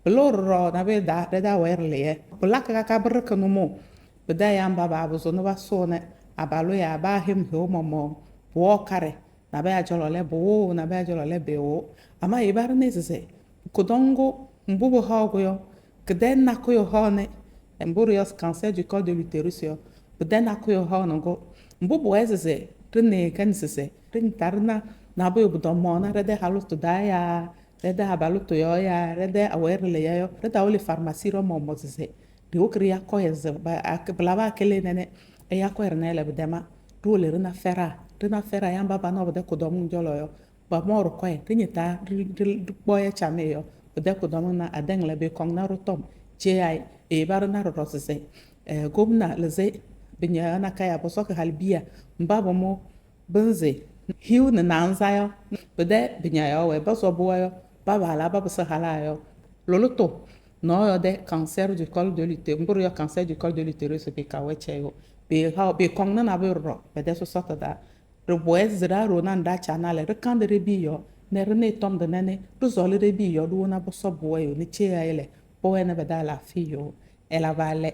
belo ro na be da reda werle bela ka brek no mo beda ya mbaba abuzo no ba so ne abalo ya ba him he o momo bo kare na ba ya jolo le bo na ba ya jolo le be o ama e bar ne ze kodongo mbubo ha go yo keden na ko yo ha ne mburu yo cancer du col de l'utérus yo beda na ko yo ha no go mbubo ze rene kan se rin tarna na bo yo do mo na rede halu to da ya rede abalo to yo ya rede awerle ya yo rede ole pharmacie ro mo ze de o kriya ko ye ze ba blaba kele nene e ya ko erne le bedema do le rena fera ya baba no bede ko do mu jolo yo ba mo ro ko ye rinyeta bo ye chame yo bede ko do mu na aden le be kong na rotom je ai e bar na ro se gomna le ze binya na kaya bo so ka halbia mbaba mo benze hiu na nanza yo bede binya yo we ba so bo yo baba la baba se hala yo loloto no yo de cancer du col de l'utérus mburu yo cancer du col de l'utérus be ka weche yo be kong na be ro bede so sota da ro boez zira ro na nda chana le kan de bi yo ne rene tom de nene ro zole de bi yo do na bo so bo yo ni che ya ele bo na be da la fi yo elle va aller.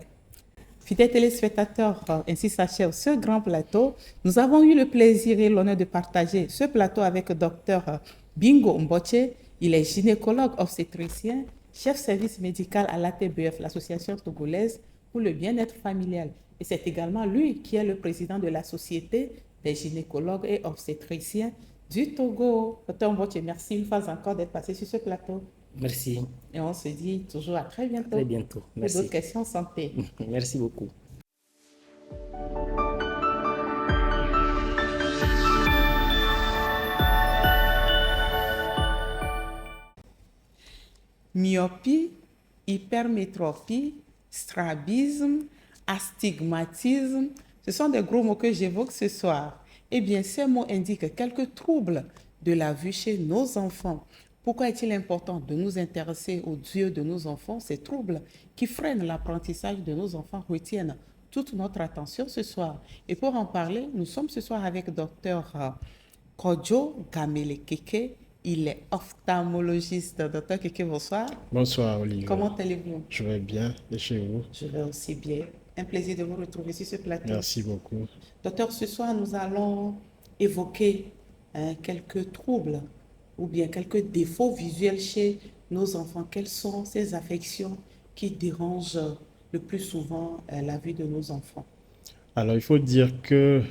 Fidèles téléspectateurs, ainsi s'achève ce grand plateau. Nous avons eu le plaisir et l'honneur de partager ce plateau avec le docteur Bingo Mboche. Il est gynécologue obstétricien, chef service médical à l'ATBF, l'Association togolaise pour le bien-être familial. Et c'est également lui qui est le président de la Société des gynécologues et obstétriciens du Togo. Docteur Mboche, merci une fois encore d'être passé sur ce plateau. Merci. Et on se dit toujours à très bientôt. Très bientôt. Merci. Pour d'autres questions santé. Merci beaucoup. Myopie, hypermétropie, strabisme, astigmatisme, ce sont des gros mots que j'évoque ce soir. Eh bien, ces mots indiquent quelques troubles de la vue chez nos enfants. Pourquoi est-il important de nous intéresser aux yeux de nos enfants? Ces troubles qui freinent l'apprentissage de nos enfants retiennent toute notre attention ce soir. Et pour en parler, nous sommes ce soir avec Dr Kodjo Gamele-Keke. Il est ophtalmologiste. Dr Keke, bonsoir. Bonsoir, Olivier. Comment allez-vous? Je vais bien. Et chez vous? Je vais aussi bien. Un plaisir de vous retrouver sur ce plateau. Merci beaucoup. Docteur, ce soir, nous allons évoquer quelques troubles ou bien quelques défauts visuels chez nos enfants. Quelles sont ces affections qui dérangent le plus souvent la vue de nos enfants? Alors, il faut dire que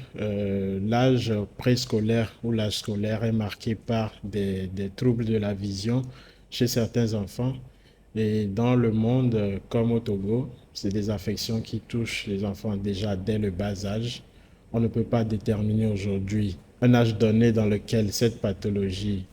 l'âge préscolaire ou l'âge scolaire est marqué par des troubles de la vision chez certains enfants. Et dans le monde comme au Togo, c'est des affections qui touchent les enfants déjà dès le bas âge. On ne peut pas déterminer aujourd'hui un âge donné dans lequel ces pathologies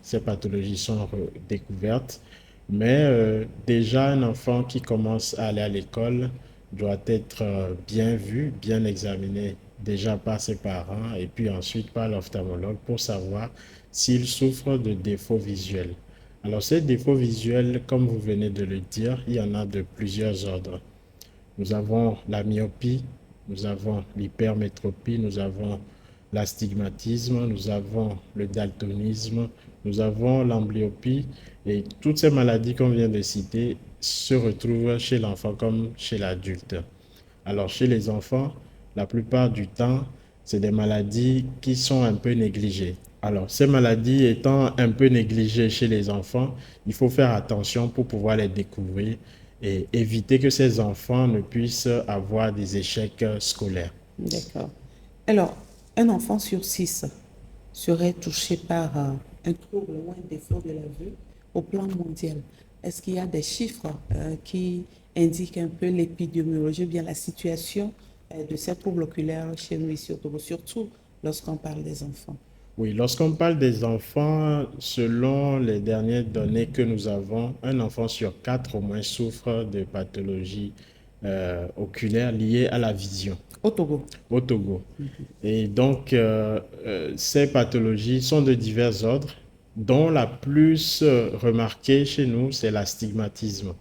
sont découvertes, mais déjà un enfant qui commence à aller à l'école doit être bien vu, bien examiné déjà par ses parents et puis ensuite par l'ophtalmologue pour savoir s'il souffre de défauts visuels. Alors, ces défauts visuels, comme vous venez de le dire, il y en a de plusieurs ordres. Nous avons la myopie, nous avons l'hypermétropie, nous avons l'astigmatisme, nous avons le daltonisme, nous avons l'amblyopie et toutes ces maladies qu'on vient de citer se retrouvent chez l'enfant comme chez l'adulte. Alors, chez les enfants, la plupart du temps, c'est des maladies qui sont un peu négligées. Alors, ces maladies étant un peu négligées chez les enfants, il faut faire attention pour pouvoir les découvrir et éviter que ces enfants ne puissent avoir des échecs scolaires. D'accord. Alors, un enfant sur 6 serait touché par un trouble ou un défaut de la vue au plan mondial. Est-ce qu'il y a des chiffres qui indiquent un peu l'épidémiologie, ou bien la situation de ces troubles oculaires chez nous ici au Togo, surtout lorsqu'on parle des enfants? Oui, lorsqu'on parle des enfants, selon les dernières données que nous avons, un enfant sur 4 au moins souffre de pathologies oculaires liées à la vision Au Togo. au Togo. Et donc, ces pathologies sont de divers ordres, dont la plus remarquée chez nous, c'est l'astigmatisme.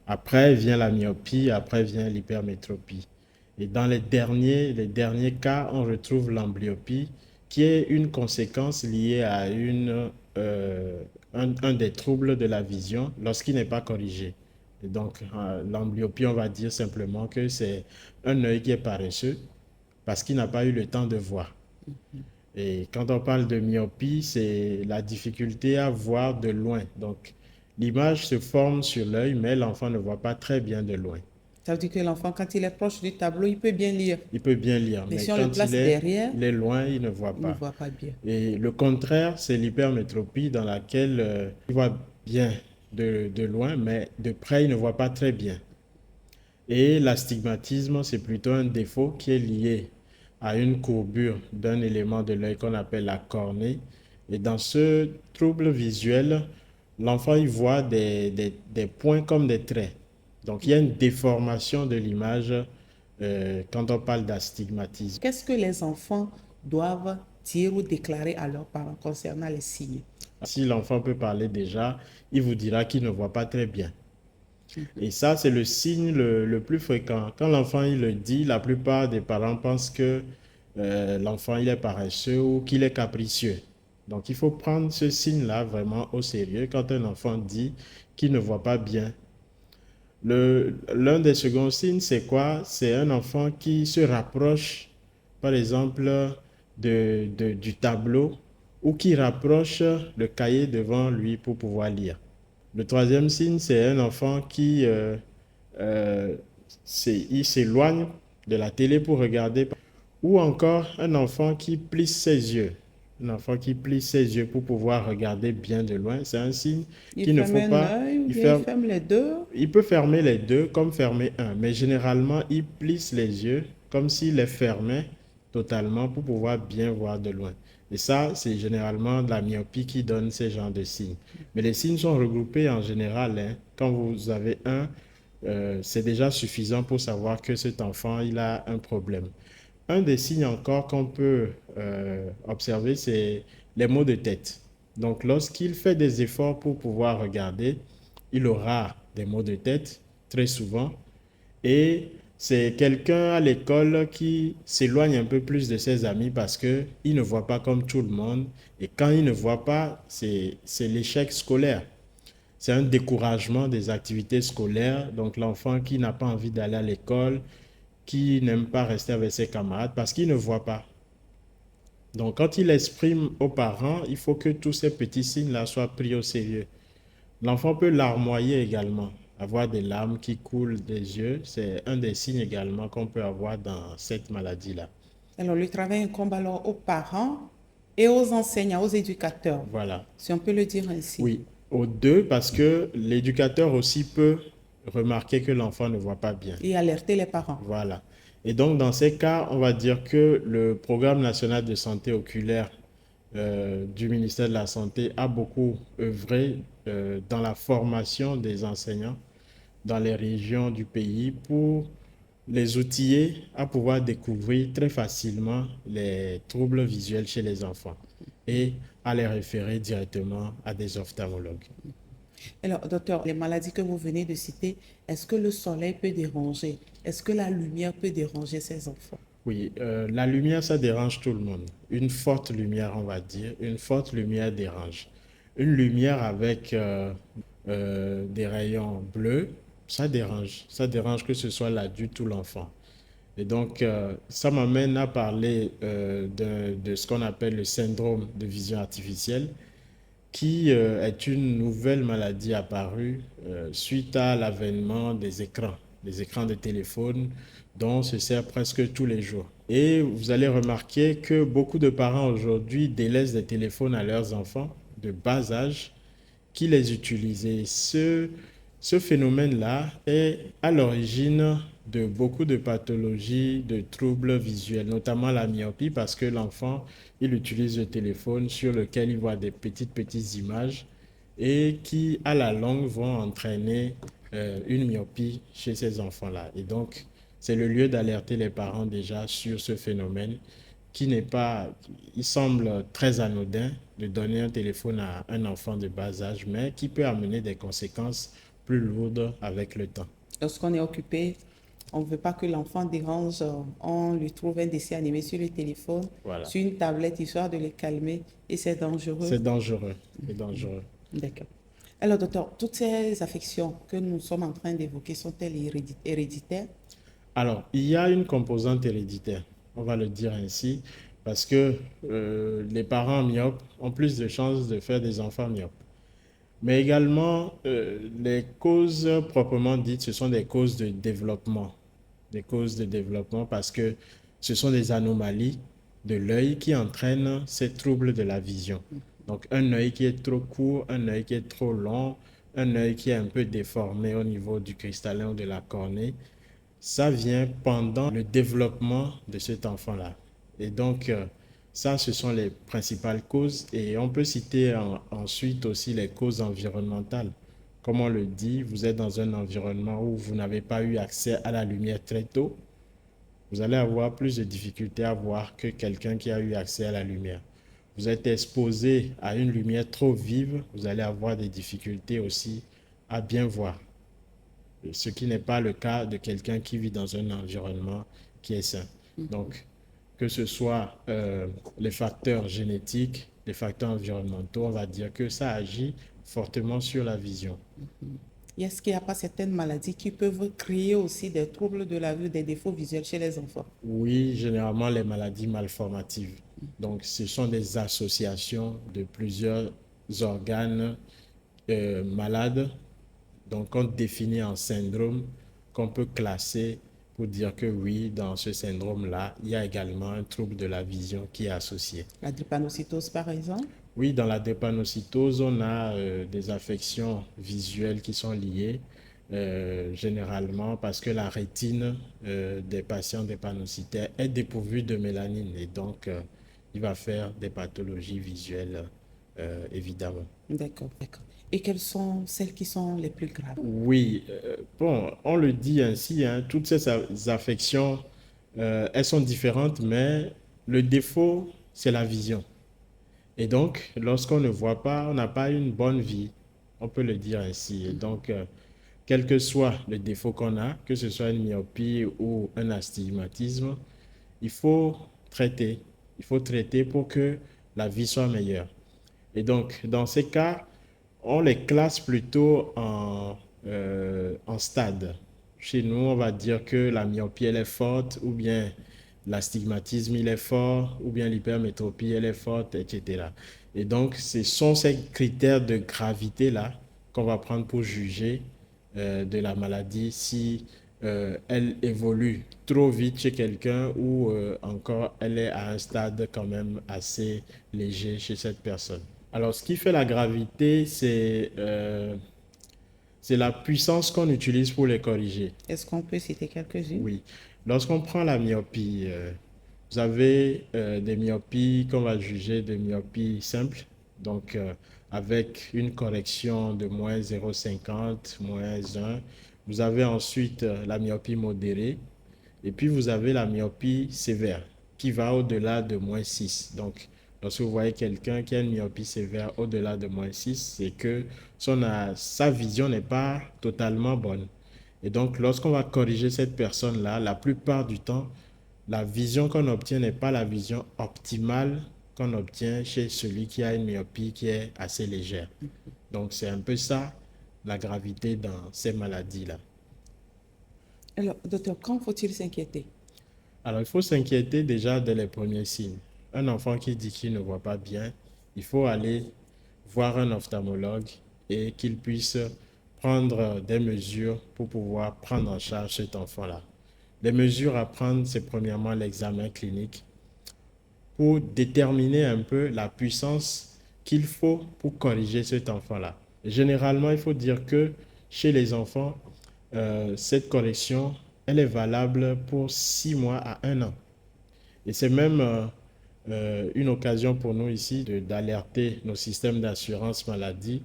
Après vient la myopie, après vient l'hypermétropie. Et dans les derniers cas, on retrouve l'amblyopie, qui est une conséquence liée à un des troubles de la vision lorsqu'il n'est pas corrigé. Et donc, l'amblyopie, on va dire simplement que c'est un œil qui est paresseux parce qu'il n'a pas eu le temps de voir. Et quand on parle de myopie, c'est la difficulté à voir de loin. Donc, l'image se forme sur l'œil, mais l'enfant ne voit pas très bien de loin. Ça veut dire que l'enfant, quand il est proche du tableau, il peut bien lire. Il peut bien lire, Mais mais si on le quand place derrière, il est loin, il ne voit il ne pas. voit pas bien. Et le contraire, c'est l'hypermétropie dans laquelle il voit bien de loin, mais de près, il ne voit pas très bien. Et l'astigmatisme, c'est plutôt un défaut qui est lié à une courbure d'un élément de l'œil qu'on appelle la cornée. Et dans ce trouble visuel, l'enfant il voit des points comme des traits. Donc il y a une déformation de l'image quand on parle d'astigmatisme. Qu'est-ce que les enfants doivent dire ou déclarer à leurs parents concernant les signes? Si l'enfant peut parler déjà, il vous dira qu'il ne voit pas très bien. Et ça, c'est le signe le plus fréquent. Quand l'enfant il le dit, la plupart des parents pensent que l'enfant il est paresseux ou qu'il est capricieux. Donc, il faut prendre ce signe-là vraiment au sérieux quand un enfant dit qu'il ne voit pas bien. L'un des seconds signes, c'est quoi? C'est un enfant qui se rapproche, par exemple, du tableau ou qui rapproche le cahier devant lui pour pouvoir lire. Le troisième signe, c'est un enfant qui euh, il s'éloigne de la télé pour regarder, ou encore un enfant qui plisse ses yeux. Un enfant qui plisse ses yeux pour pouvoir regarder bien de loin, c'est un signe Il qu'il ne ferme faut un pas. œil ou bien il ferme les deux? Il peut fermer les deux comme fermer un, mais généralement, il plisse les yeux comme s'il les fermait totalement pour pouvoir bien voir de loin. Et ça, c'est généralement de la myopie qui donne ces genres de signes. Mais les signes sont regroupés en général, hein. Quand vous avez un, c'est déjà suffisant pour savoir que cet enfant, il a un problème. Un des signes encore qu'on peut observer, c'est les maux de tête. Donc, lorsqu'il fait des efforts pour pouvoir regarder, il aura des maux de tête très souvent. Et c'est quelqu'un à l'école qui s'éloigne un peu plus de ses amis parce qu'il ne voit pas comme tout le monde. Et quand il ne voit pas, c'est l'échec scolaire. C'est un découragement des activités scolaires. Donc, l'enfant qui n'a pas envie d'aller à l'école, qui n'aime pas rester avec ses camarades parce qu'il ne voit pas. Donc, quand il exprime aux parents, il faut que tous ces petits signes-là soient pris au sérieux. L'enfant peut larmoyer également, avoir des larmes qui coulent des yeux. C'est un des signes également qu'on peut avoir dans cette maladie-là. Alors, le travail incombe alors aux parents et aux enseignants, aux éducateurs, Voilà. si on peut le dire ainsi. Oui. Aux deux, parce que l'éducateur aussi peut remarquer que l'enfant ne voit pas bien. Et alerter les parents. Voilà. Et donc, dans ces cas, on va dire que le Programme national de santé oculaire du ministère de la Santé a beaucoup œuvré dans la formation des enseignants dans les régions du pays pour les outiller à pouvoir découvrir très facilement les troubles visuels chez les enfants et à les référer directement à des ophtalmologues. Alors, docteur, les maladies que vous venez de citer, est-ce que le soleil peut déranger? Est-ce que la lumière peut déranger ces enfants? Oui, la lumière, ça dérange tout le monde. Une forte lumière, on va dire, une forte lumière dérange. Une lumière avec des rayons bleus, ça dérange. Ça dérange que ce soit l'adulte ou l'enfant. Et donc, ça m'amène à parler de ce qu'on appelle le syndrome de vision artificielle, qui est une nouvelle maladie apparue suite à l'avènement des écrans de téléphone dont on se sert presque tous les jours. Et vous allez remarquer que beaucoup de parents aujourd'hui délaissent des téléphones à leurs enfants de bas âge qui les utilisent. Et ce phénomène-là est à l'origine de beaucoup de pathologies, de troubles visuels, notamment la myopie, parce que l'enfant, il utilise le téléphone sur lequel il voit des petites images et qui, à la longue, vont entraîner une myopie chez ces enfants-là. Et donc, c'est le lieu d'alerter les parents déjà sur ce phénomène qui n'est pas, il semble très anodin de donner un téléphone à un enfant de bas âge, mais qui peut amener des conséquences plus lourdes avec le temps. Lorsqu'on est occupé, on ne veut pas que l'enfant dérange, on lui trouve un dessin animé sur le téléphone, Voilà. sur une tablette, histoire de le calmer, et c'est dangereux. C'est dangereux, c'est dangereux. D'accord. Alors, docteur, toutes ces affections que nous sommes en train d'évoquer sont-elles héréditaires? Alors, il y a une composante héréditaire, on va le dire ainsi, parce que les parents myopes ont plus de chances de faire des enfants myopes. Mais également, les causes proprement dites, ce sont des causes de développement. Des causes de développement parce que ce sont des anomalies de l'œil qui entraînent ces troubles de la vision. Donc, un œil qui est trop court, un œil qui est trop long, un œil qui est un peu déformé au niveau du cristallin ou de la cornée, ça vient pendant le développement de cet enfant-là. Et donc, ça, ce sont les principales causes. Et on peut citer ensuite aussi les causes environnementales. Comme on le dit, vous êtes dans un environnement où vous n'avez pas eu accès à la lumière très tôt. Vous allez avoir plus de difficultés à voir que quelqu'un qui a eu accès à la lumière. Vous êtes exposé à une lumière trop vive, vous allez avoir des difficultés aussi à bien voir. Ce qui n'est pas le cas de quelqu'un qui vit dans un environnement qui est sain. Donc, que ce soit les facteurs génétiques, les facteurs environnementaux, on va dire que ça agit fortement sur la vision. Est-ce qu'il n'y a pas certaines maladies qui peuvent créer aussi des troubles de la vue, des défauts visuels chez les enfants? Oui, généralement les maladies malformatives. Donc, ce sont des associations de plusieurs organes malades. Donc, on définit un syndrome qu'on peut classer pour dire que oui, dans ce syndrome-là, il y a également un trouble de la vision qui est associé. La drépanocytose, par exemple? Oui, dans la drépanocytose, on a des affections visuelles qui sont liées généralement parce que la rétine des patients drépanocytaires est dépourvue de mélanine et donc il va faire des pathologies visuelles évidemment. D'accord, d'accord. Et quelles sont celles qui sont les plus graves? Oui, bon, on le dit ainsi, hein, toutes ces affections, elles sont différentes, mais le défaut, c'est la vision. Et donc, lorsqu'on ne voit pas, on n'a pas une bonne vie, on peut le dire ainsi. Et donc, quel que soit le défaut qu'on a, que ce soit une myopie ou un astigmatisme, il faut traiter. Il faut traiter pour que la vie soit meilleure. Et donc, dans ces cas, on les classe plutôt en stade. Chez nous, on va dire que la myopie, elle est forte, ou bien l'astigmatisme, il est fort, ou bien l'hypermétropie, elle est forte, etc. Et donc, ce sont ces critères de gravité-là qu'on va prendre pour juger de la maladie si elle évolue trop vite chez quelqu'un ou encore elle est à un stade quand même assez léger chez cette personne. Alors, ce qui fait la gravité, c'est la puissance qu'on utilise pour les corriger. Est-ce qu'on peut citer quelques-unes? Oui. Lorsqu'on prend la myopie, vous avez des myopies qu'on va juger de myopies simples, donc avec une correction de moins 0,50, moins 1. Vous avez ensuite la myopie modérée, et puis vous avez la myopie sévère, qui va au-delà de moins 6. Donc, lorsque vous voyez quelqu'un qui a une myopie sévère au-delà de moins 6, c'est que sa vision n'est pas totalement bonne. Et donc, lorsqu'on va corriger cette personne-là, la plupart du temps, la vision qu'on obtient n'est pas la vision optimale qu'on obtient chez celui qui a une myopie qui est assez légère. Donc, c'est un peu ça, la gravité dans ces maladies-là. Alors, docteur, quand faut-il s'inquiéter? Alors, il faut s'inquiéter déjà dès les premiers signes. Un enfant qui dit qu'il ne voit pas bien, il faut aller voir un ophtalmologue et qu'il puisse prendre des mesures pour pouvoir prendre en charge cet enfant-là. Les mesures à prendre, c'est premièrement l'examen clinique pour déterminer un peu la puissance qu'il faut pour corriger cet enfant-là. Généralement, il faut dire que chez les enfants, cette correction, elle est valable pour 6 mois à 1 an. Et c'est même une occasion pour nous ici d'alerter nos systèmes d'assurance maladie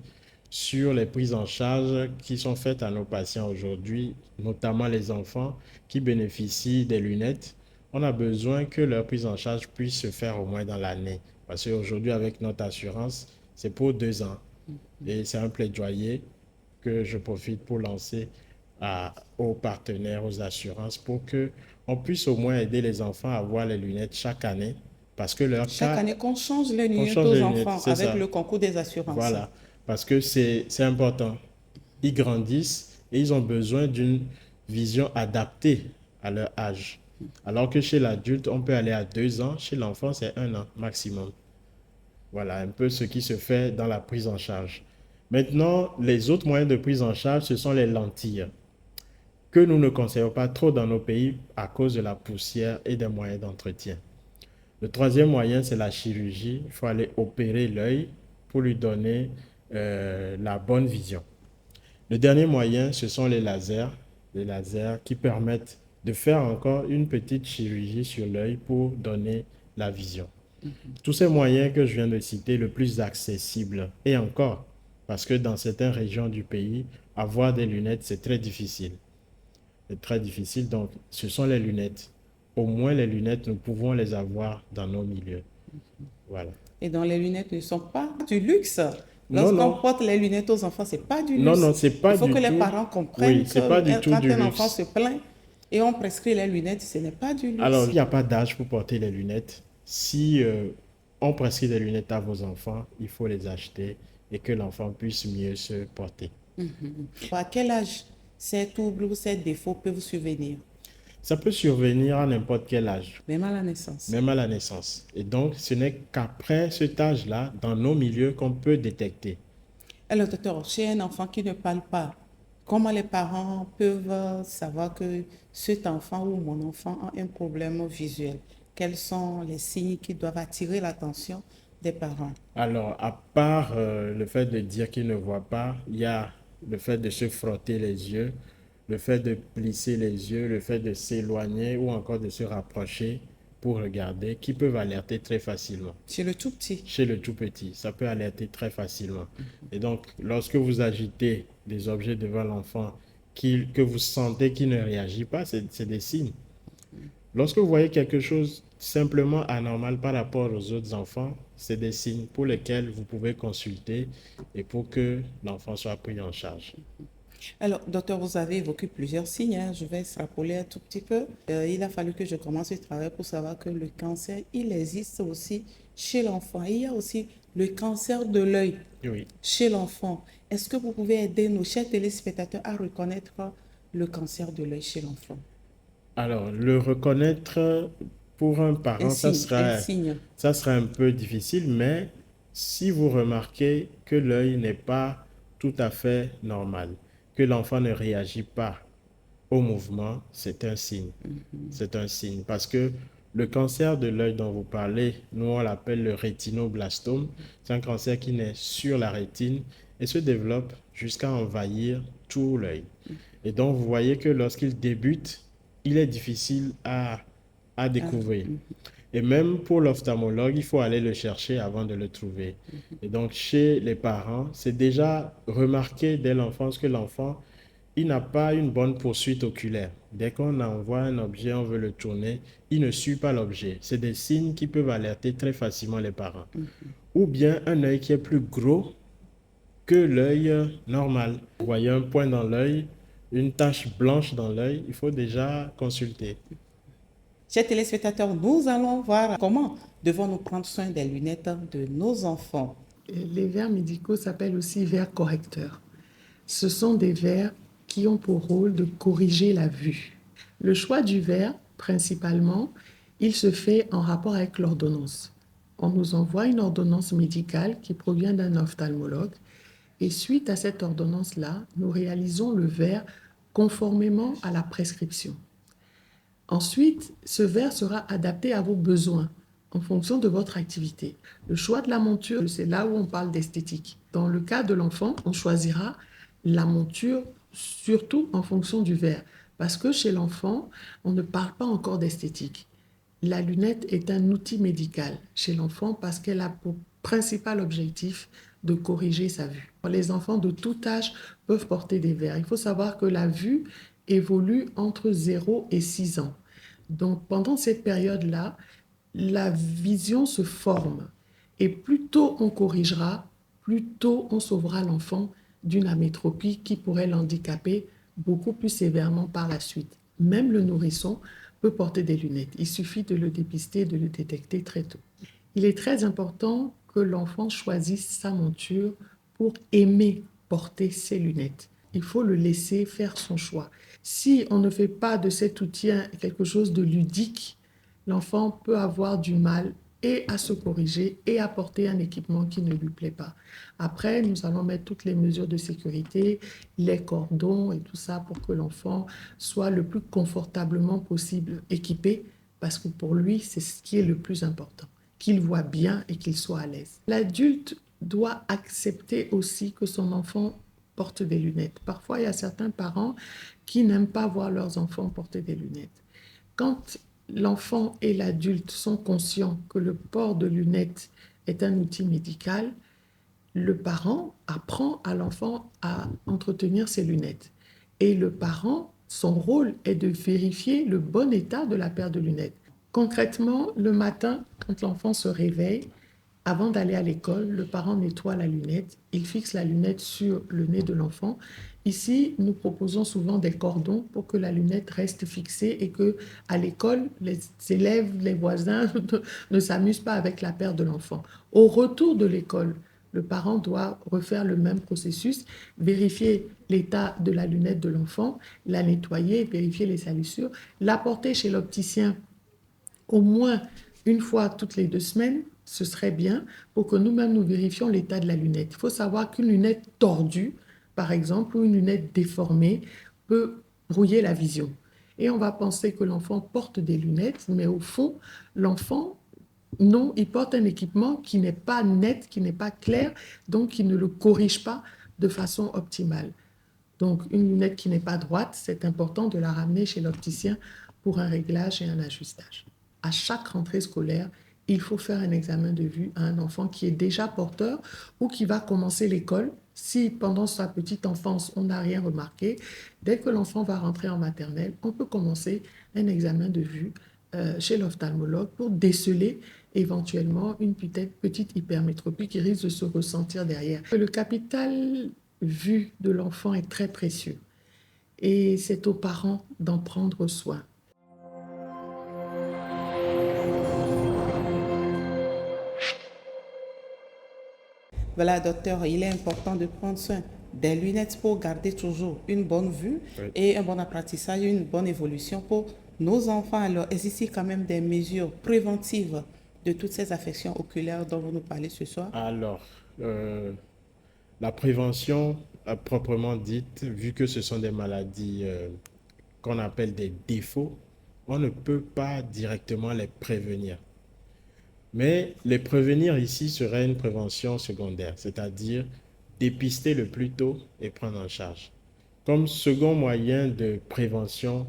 sur les prises en charge qui sont faites à nos patients aujourd'hui, notamment les enfants qui bénéficient des lunettes. On a besoin que leur prise en charge puisse se faire au moins dans l'année. Parce qu'aujourd'hui, avec notre assurance, c'est pour 2 ans. Et c'est un plaidoyer que je profite pour lancer aux partenaires, aux assurances, pour qu'on puisse au moins aider les enfants à avoir les lunettes chaque année. Parce que Chaque année qu'on change les lunettes change aux les lunettes, enfants c'est avec ça. le concours des assurances. Voilà, parce que c'est important. Ils grandissent et ils ont besoin d'une vision adaptée à leur âge. Alors que chez l'adulte, on peut aller à 2 ans, chez l'enfant, c'est 1 an maximum. Voilà un peu ce qui se fait dans la prise en charge. Maintenant, les autres moyens de prise en charge, ce sont les lentilles, que nous ne conseillons pas trop dans nos pays à cause de la poussière et des moyens d'entretien. Le troisième moyen, c'est la chirurgie. Il faut aller opérer l'œil pour lui donner la bonne vision. Le dernier moyen, ce sont les lasers qui permettent de faire encore une petite chirurgie sur l'œil pour donner la vision. Tous ces moyens que je viens de citer, le plus accessible, et encore, parce que dans certaines régions du pays, avoir des lunettes, c'est très difficile. C'est très difficile, donc ce sont les lunettes. Au moins les lunettes, nous pouvons les avoir dans nos milieux. Voilà. Et donc, les lunettes ne sont pas du luxe. Non, Lorsqu'on non. porte les lunettes aux enfants, c'est pas du luxe. Non, non, c'est pas Il faut du que les tout. parents comprennent Oui, c'est pas du tout quand du un enfant luxe. se plaint et on prescrit les lunettes, ce n'est pas du luxe. Alors, il n'y a pas d'âge pour porter les lunettes. Si on prescrit des lunettes à vos enfants, il faut les acheter et que l'enfant puisse mieux se porter. À quel âge ces troubles ou ces défauts peuvent survenir? Ça peut survenir à n'importe quel âge, Même à la naissance. même à la naissance. Et donc, ce n'est qu'après cet âge-là, dans nos milieux, qu'on peut détecter. Alors, docteur, chez un enfant qui ne parle pas, comment les parents peuvent savoir que cet enfant ou mon enfant a un problème visuel? Quels sont les signes qui doivent attirer l'attention des parents? Alors, à part le fait de dire qu'il ne voit pas, il y a le fait de se frotter les yeux, le fait de plisser les yeux, le fait de s'éloigner ou encore de se rapprocher pour regarder, qui peuvent alerter très facilement. Chez le tout petit. Chez le tout petit, ça peut alerter très facilement. Et donc, lorsque vous agitez des objets devant l'enfant que vous sentez qu'il ne réagit pas, c'est des signes. Lorsque vous voyez quelque chose simplement anormal par rapport aux autres enfants, c'est des signes pour lesquels vous pouvez consulter et pour que l'enfant soit pris en charge. Alors, docteur, vous avez évoqué plusieurs signes, hein. Je vais extrapoler un tout petit peu. Il a fallu que je commence ce travail pour savoir que le cancer, il existe aussi chez l'enfant. Il y a aussi le cancer de l'œil Oui. chez l'enfant. Est-ce que vous pouvez aider nos chers téléspectateurs à reconnaître le cancer de l'œil chez l'enfant? Alors, le reconnaître pour un parent, ça signe. sera un peu difficile, mais si vous remarquez que l'œil n'est pas tout à fait normal, que l'enfant ne réagit pas au mouvement, c'est un signe. C'est un signe parce que Le cancer de l'œil dont vous parlez, nous on l'appelle le rétinoblastome. C'est un cancer qui naît sur la rétine et se développe jusqu'à envahir tout l'œil. Et donc vous voyez que lorsqu'il débute, il est difficile à découvrir. Et même pour l'ophtalmologue, il faut aller le chercher avant de le trouver. Et donc, chez les parents, c'est déjà remarqué dès l'enfance que l'enfant, il n'a pas une bonne poursuite oculaire. Dès qu'on envoie un objet, on veut le tourner, il ne suit pas l'objet. C'est des signes qui peuvent alerter très facilement les parents. Ou bien un œil qui est plus gros que l'œil normal. Vous voyez un point dans l'œil, une tache blanche dans l'œil, il faut déjà consulter. Chers téléspectateurs, nous allons voir comment devons-nous prendre soin des lunettes de nos enfants. Les verres médicaux s'appellent aussi verres correcteurs. Ce sont des verres qui ont pour rôle de corriger la vue. Le choix du verre, principalement, il se fait en rapport avec l'ordonnance. On nous envoie une ordonnance médicale qui provient d'un ophtalmologue et suite à cette ordonnance-là, nous réalisons le verre conformément à la prescription. Ensuite, ce verre sera adapté à vos besoins en fonction de votre activité. Le choix de la monture, c'est là où on parle d'esthétique. Dans le cas de l'enfant, on choisira la monture surtout en fonction du verre. Parce que chez l'enfant, on ne parle pas encore d'esthétique. La lunette est un outil médical chez l'enfant parce qu'elle a pour principal objectif de corriger sa vue. Les enfants de tout âge peuvent porter des verres. Il faut savoir que la vue évolue entre 0 et 6 ans. Donc pendant cette période-là, la vision se forme. Et plus tôt on corrigera, plus tôt on sauvera l'enfant d'une amétropie qui pourrait l'handicaper beaucoup plus sévèrement par la suite. Même le nourrisson peut porter des lunettes. Il suffit de le dépister, de le détecter très tôt. Il est très important que l'enfant choisisse sa monture pour aimer porter ses lunettes. Il faut le laisser faire son choix. Si on ne fait pas de cet outil quelque chose de ludique, l'enfant peut avoir du mal et à se corriger et à porter un équipement qui ne lui plaît pas. Après, nous allons mettre toutes les mesures de sécurité, les cordons et tout ça pour que l'enfant soit le plus confortablement possible équipé parce que pour lui, c'est ce qui est le plus important, qu'il voit bien et qu'il soit à l'aise. L'adulte doit accepter aussi que son enfant porte des lunettes. Parfois, il y a certains parents qui n'aiment pas voir leurs enfants porter des lunettes. Quand l'enfant et l'adulte sont conscients que le port de lunettes est un outil médical, le parent apprend à l'enfant à entretenir ses lunettes. Et le parent, son rôle est de vérifier le bon état de la paire de lunettes. Concrètement, le matin, quand l'enfant se réveille, avant d'aller à l'école, le parent nettoie la lunette, il fixe la lunette sur le nez de l'enfant. Ici, nous proposons souvent des cordons pour que la lunette reste fixée et que à l'école, les élèves, les voisins ne s'amusent pas avec la paire de l'enfant. Au retour de l'école, le parent doit refaire le même processus, vérifier l'état de la lunette de l'enfant, la nettoyer, vérifier les salissures, la porter chez l'opticien au moins une fois toutes les 2 semaines, ce serait bien pour que nous-mêmes nous vérifions l'état de la lunette. Il faut savoir qu'une lunette tordue, par exemple, ou une lunette déformée peut brouiller la vision. Et on va penser que l'enfant porte des lunettes, mais au fond, l'enfant, non, il porte un équipement qui n'est pas net, qui n'est pas clair, donc qui ne le corrige pas de façon optimale. Donc, une lunette qui n'est pas droite, c'est important de la ramener chez l'opticien pour un réglage et un ajustage. À chaque rentrée scolaire, il faut faire un examen de vue à un enfant qui est déjà porteur ou qui va commencer l'école. Si pendant sa petite enfance, on n'a rien remarqué, dès que l'enfant va rentrer en maternelle, on peut commencer un examen de vue chez l'ophtalmologue pour déceler éventuellement une petite hypermétropie qui risque de se ressentir derrière. Le capital vue de l'enfant est très précieux et c'est aux parents d'en prendre soin. Voilà, docteur, il est important de prendre soin des lunettes pour garder toujours une bonne vue et un bon apprentissage, une bonne évolution pour nos enfants. Alors, existe quand même des mesures préventives de toutes ces affections oculaires dont vous nous parlez ce soir? Alors, la prévention, proprement dite, vu que ce sont des maladies qu'on appelle des défauts on ne peut pas directement les prévenir. Mais les prévenir ici serait une prévention secondaire, c'est-à-dire dépister le plus tôt et prendre en charge. Comme second moyen de prévention,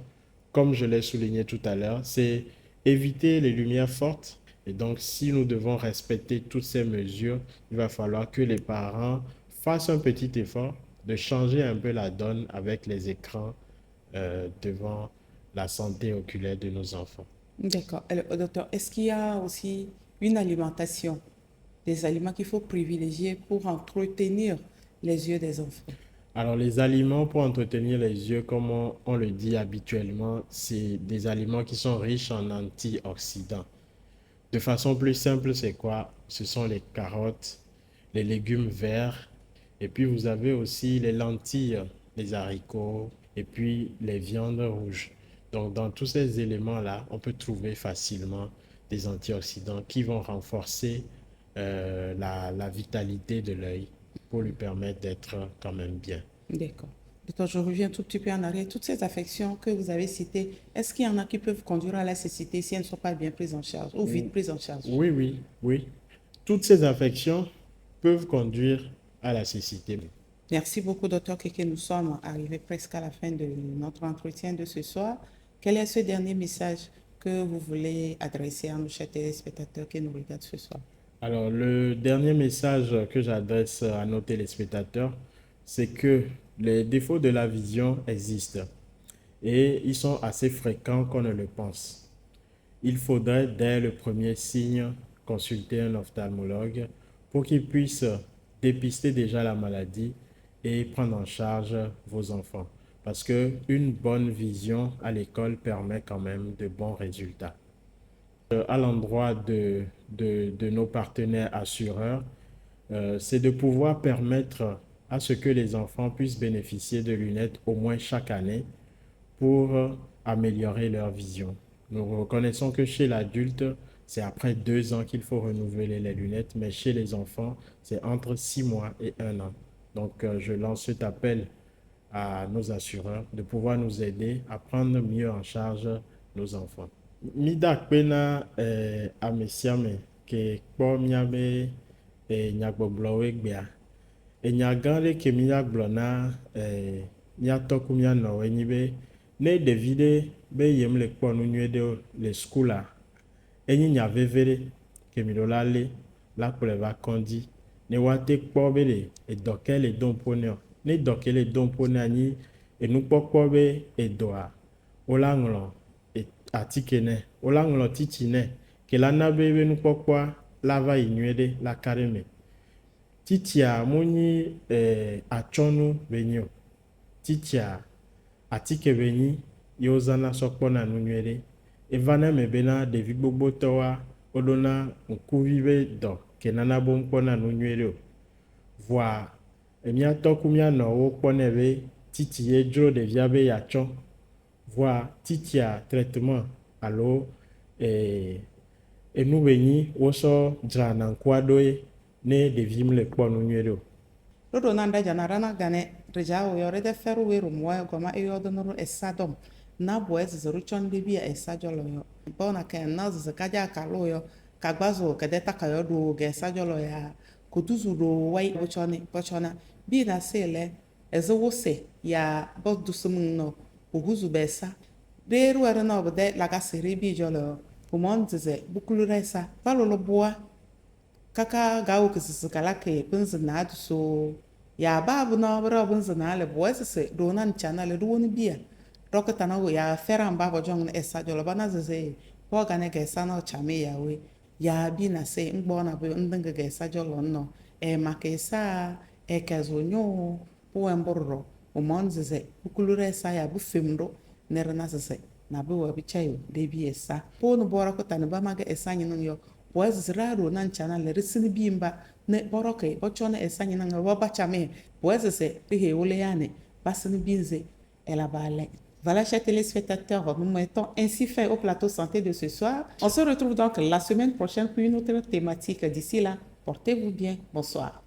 comme je l'ai souligné tout à l'heure, c'est éviter les lumières fortes. Et donc, si nous devons respecter toutes ces mesures, il va falloir que les parents fassent un petit effort de changer un peu la donne avec les écrans devant la santé oculaire de nos enfants. D'accord. Alors, docteur, est-ce qu'il y a aussi une alimentation, des aliments qu'il faut privilégier pour entretenir les yeux des enfants? Alors, les aliments pour entretenir les yeux, comme on le dit habituellement, c'est des aliments qui sont riches en antioxydants. De façon plus simple, c'est quoi? Ce sont les carottes, les légumes verts, et puis vous avez aussi les lentilles, les haricots, et puis les viandes rouges. Donc, dans tous ces éléments-là, on peut trouver facilement des antioxydants qui vont renforcer la vitalité de l'œil pour lui permettre d'être quand même bien. D'accord. Docteur, je reviens un tout petit peu en arrière. Toutes ces affections que vous avez citées, est-ce qu'il y en a qui peuvent conduire à la cécité si elles ne sont pas bien prises en charge ou vite prises en charge? Oui. Toutes ces affections peuvent conduire à la cécité. Merci beaucoup, docteur Keke. Nous sommes arrivés presque à la fin de notre entretien de ce soir. Quel est ce dernier message que vous voulez adresser à nos chers téléspectateurs qui nous regardent ce soir? Alors, le dernier message que j'adresse à nos téléspectateurs, c'est que les défauts de la vision existent et ils sont assez fréquents qu'on ne le pense. Il faudrait, dès le premier signe, consulter un ophtalmologue pour qu'il puisse dépister déjà la maladie et prendre en charge vos enfants. Parce qu'une bonne vision à l'école permet quand même de bons résultats. À l'endroit de nos partenaires assureurs, c'est de pouvoir permettre à ce que les enfants puissent bénéficier de lunettes au moins chaque année pour améliorer leur vision. Nous reconnaissons que chez l'adulte, c'est après 2 ans qu'il faut renouveler les lunettes, mais chez les enfants, c'est entre 6 mois et 1 an. Donc, je lance cet appel à nos assureurs de pouvoir nous aider à prendre mieux en charge nos enfants. Mida kpena amesiame ke kpɔ miabe nyagbɔgblɔwoe gbea. Enya gã ɖe ke mi agblɔ na miatɔ ku mianɔwoe nyi be ne ɖevi ɖe be yem le kpɔ nu nyuie ɖe le skula, enyi nya veve ɖe ke mi ɖo la lé la kplɔe va kɔndzi ne woate kpɔ be ɖe edɔ ke le dom ƒo nɛ o. Ne dɔ ke le dom ƒo nɛ anyi enukpɔkpɔ be edɔa wola ŋlɔ atike nɛ, wola ŋlɔ titsi nɛ ke la na be nukpɔkpɔa la va yi nyuie ɖe la ka ɖe me. Titsia mo nyi atsɔnu be nyi o. Titsia atike be nyi ye wozãna sɔ kpɔna nu nyuie ɖe. Eva na eme bena ɖevi gbogbotɔwoa woɖona ŋkuvi be dɔ ke nana be wokpɔna nu nyuie ɖe o. Voa miatɔ ku mianɔwo kpɔnɛ be titsi ye dzro ɖevia be yeatsɔ. Voa titsia traitement alo enu be nyi wosɔ dzrana ŋkua ɖoe ne ɖevi le kpɔ nu nyuie ɖe o. Rodo na nda jana rana gane reja o yore de feru we rumwa goma e yodo no esadom na bo ezero chon de bia esajolo yo bona ka na z kaja kalo yo kagbazo ka de takayo do ge esajolo ya kutuzu do wai bochona bi na sele ezowose ya bodusum no uhuzu besa beru era na obde laga sere bi jolo kumonze bukuluresa palolo boa kaka gawo kisi kala ke bunzi na so ya babu na bra bunzi na le boese se do nan channel do woni bia rokata na wo ya feran babo jong esa jolo bana ze po gane ke esa no chame ya we ya bi na se ngbo na be ndenge ke esa jolo no make esa kezo nyo po emboro o monze ze bukulure esa ya bu femdo nerna ze na be wa bi chayo de bi esa po no bora ko tan ba maga esa nyin yo boys raro nan chana le risini bimba ne boroke bochona esanye nan roba chame boys se rihe wole yane basini binze ela bale. Voilà, chers téléspectateurs, nous mettons ainsi fin au plateau santé de ce soir. On se retrouve donc la semaine prochaine pour une autre thématique. D'ici là, portez-vous bien. Bonsoir.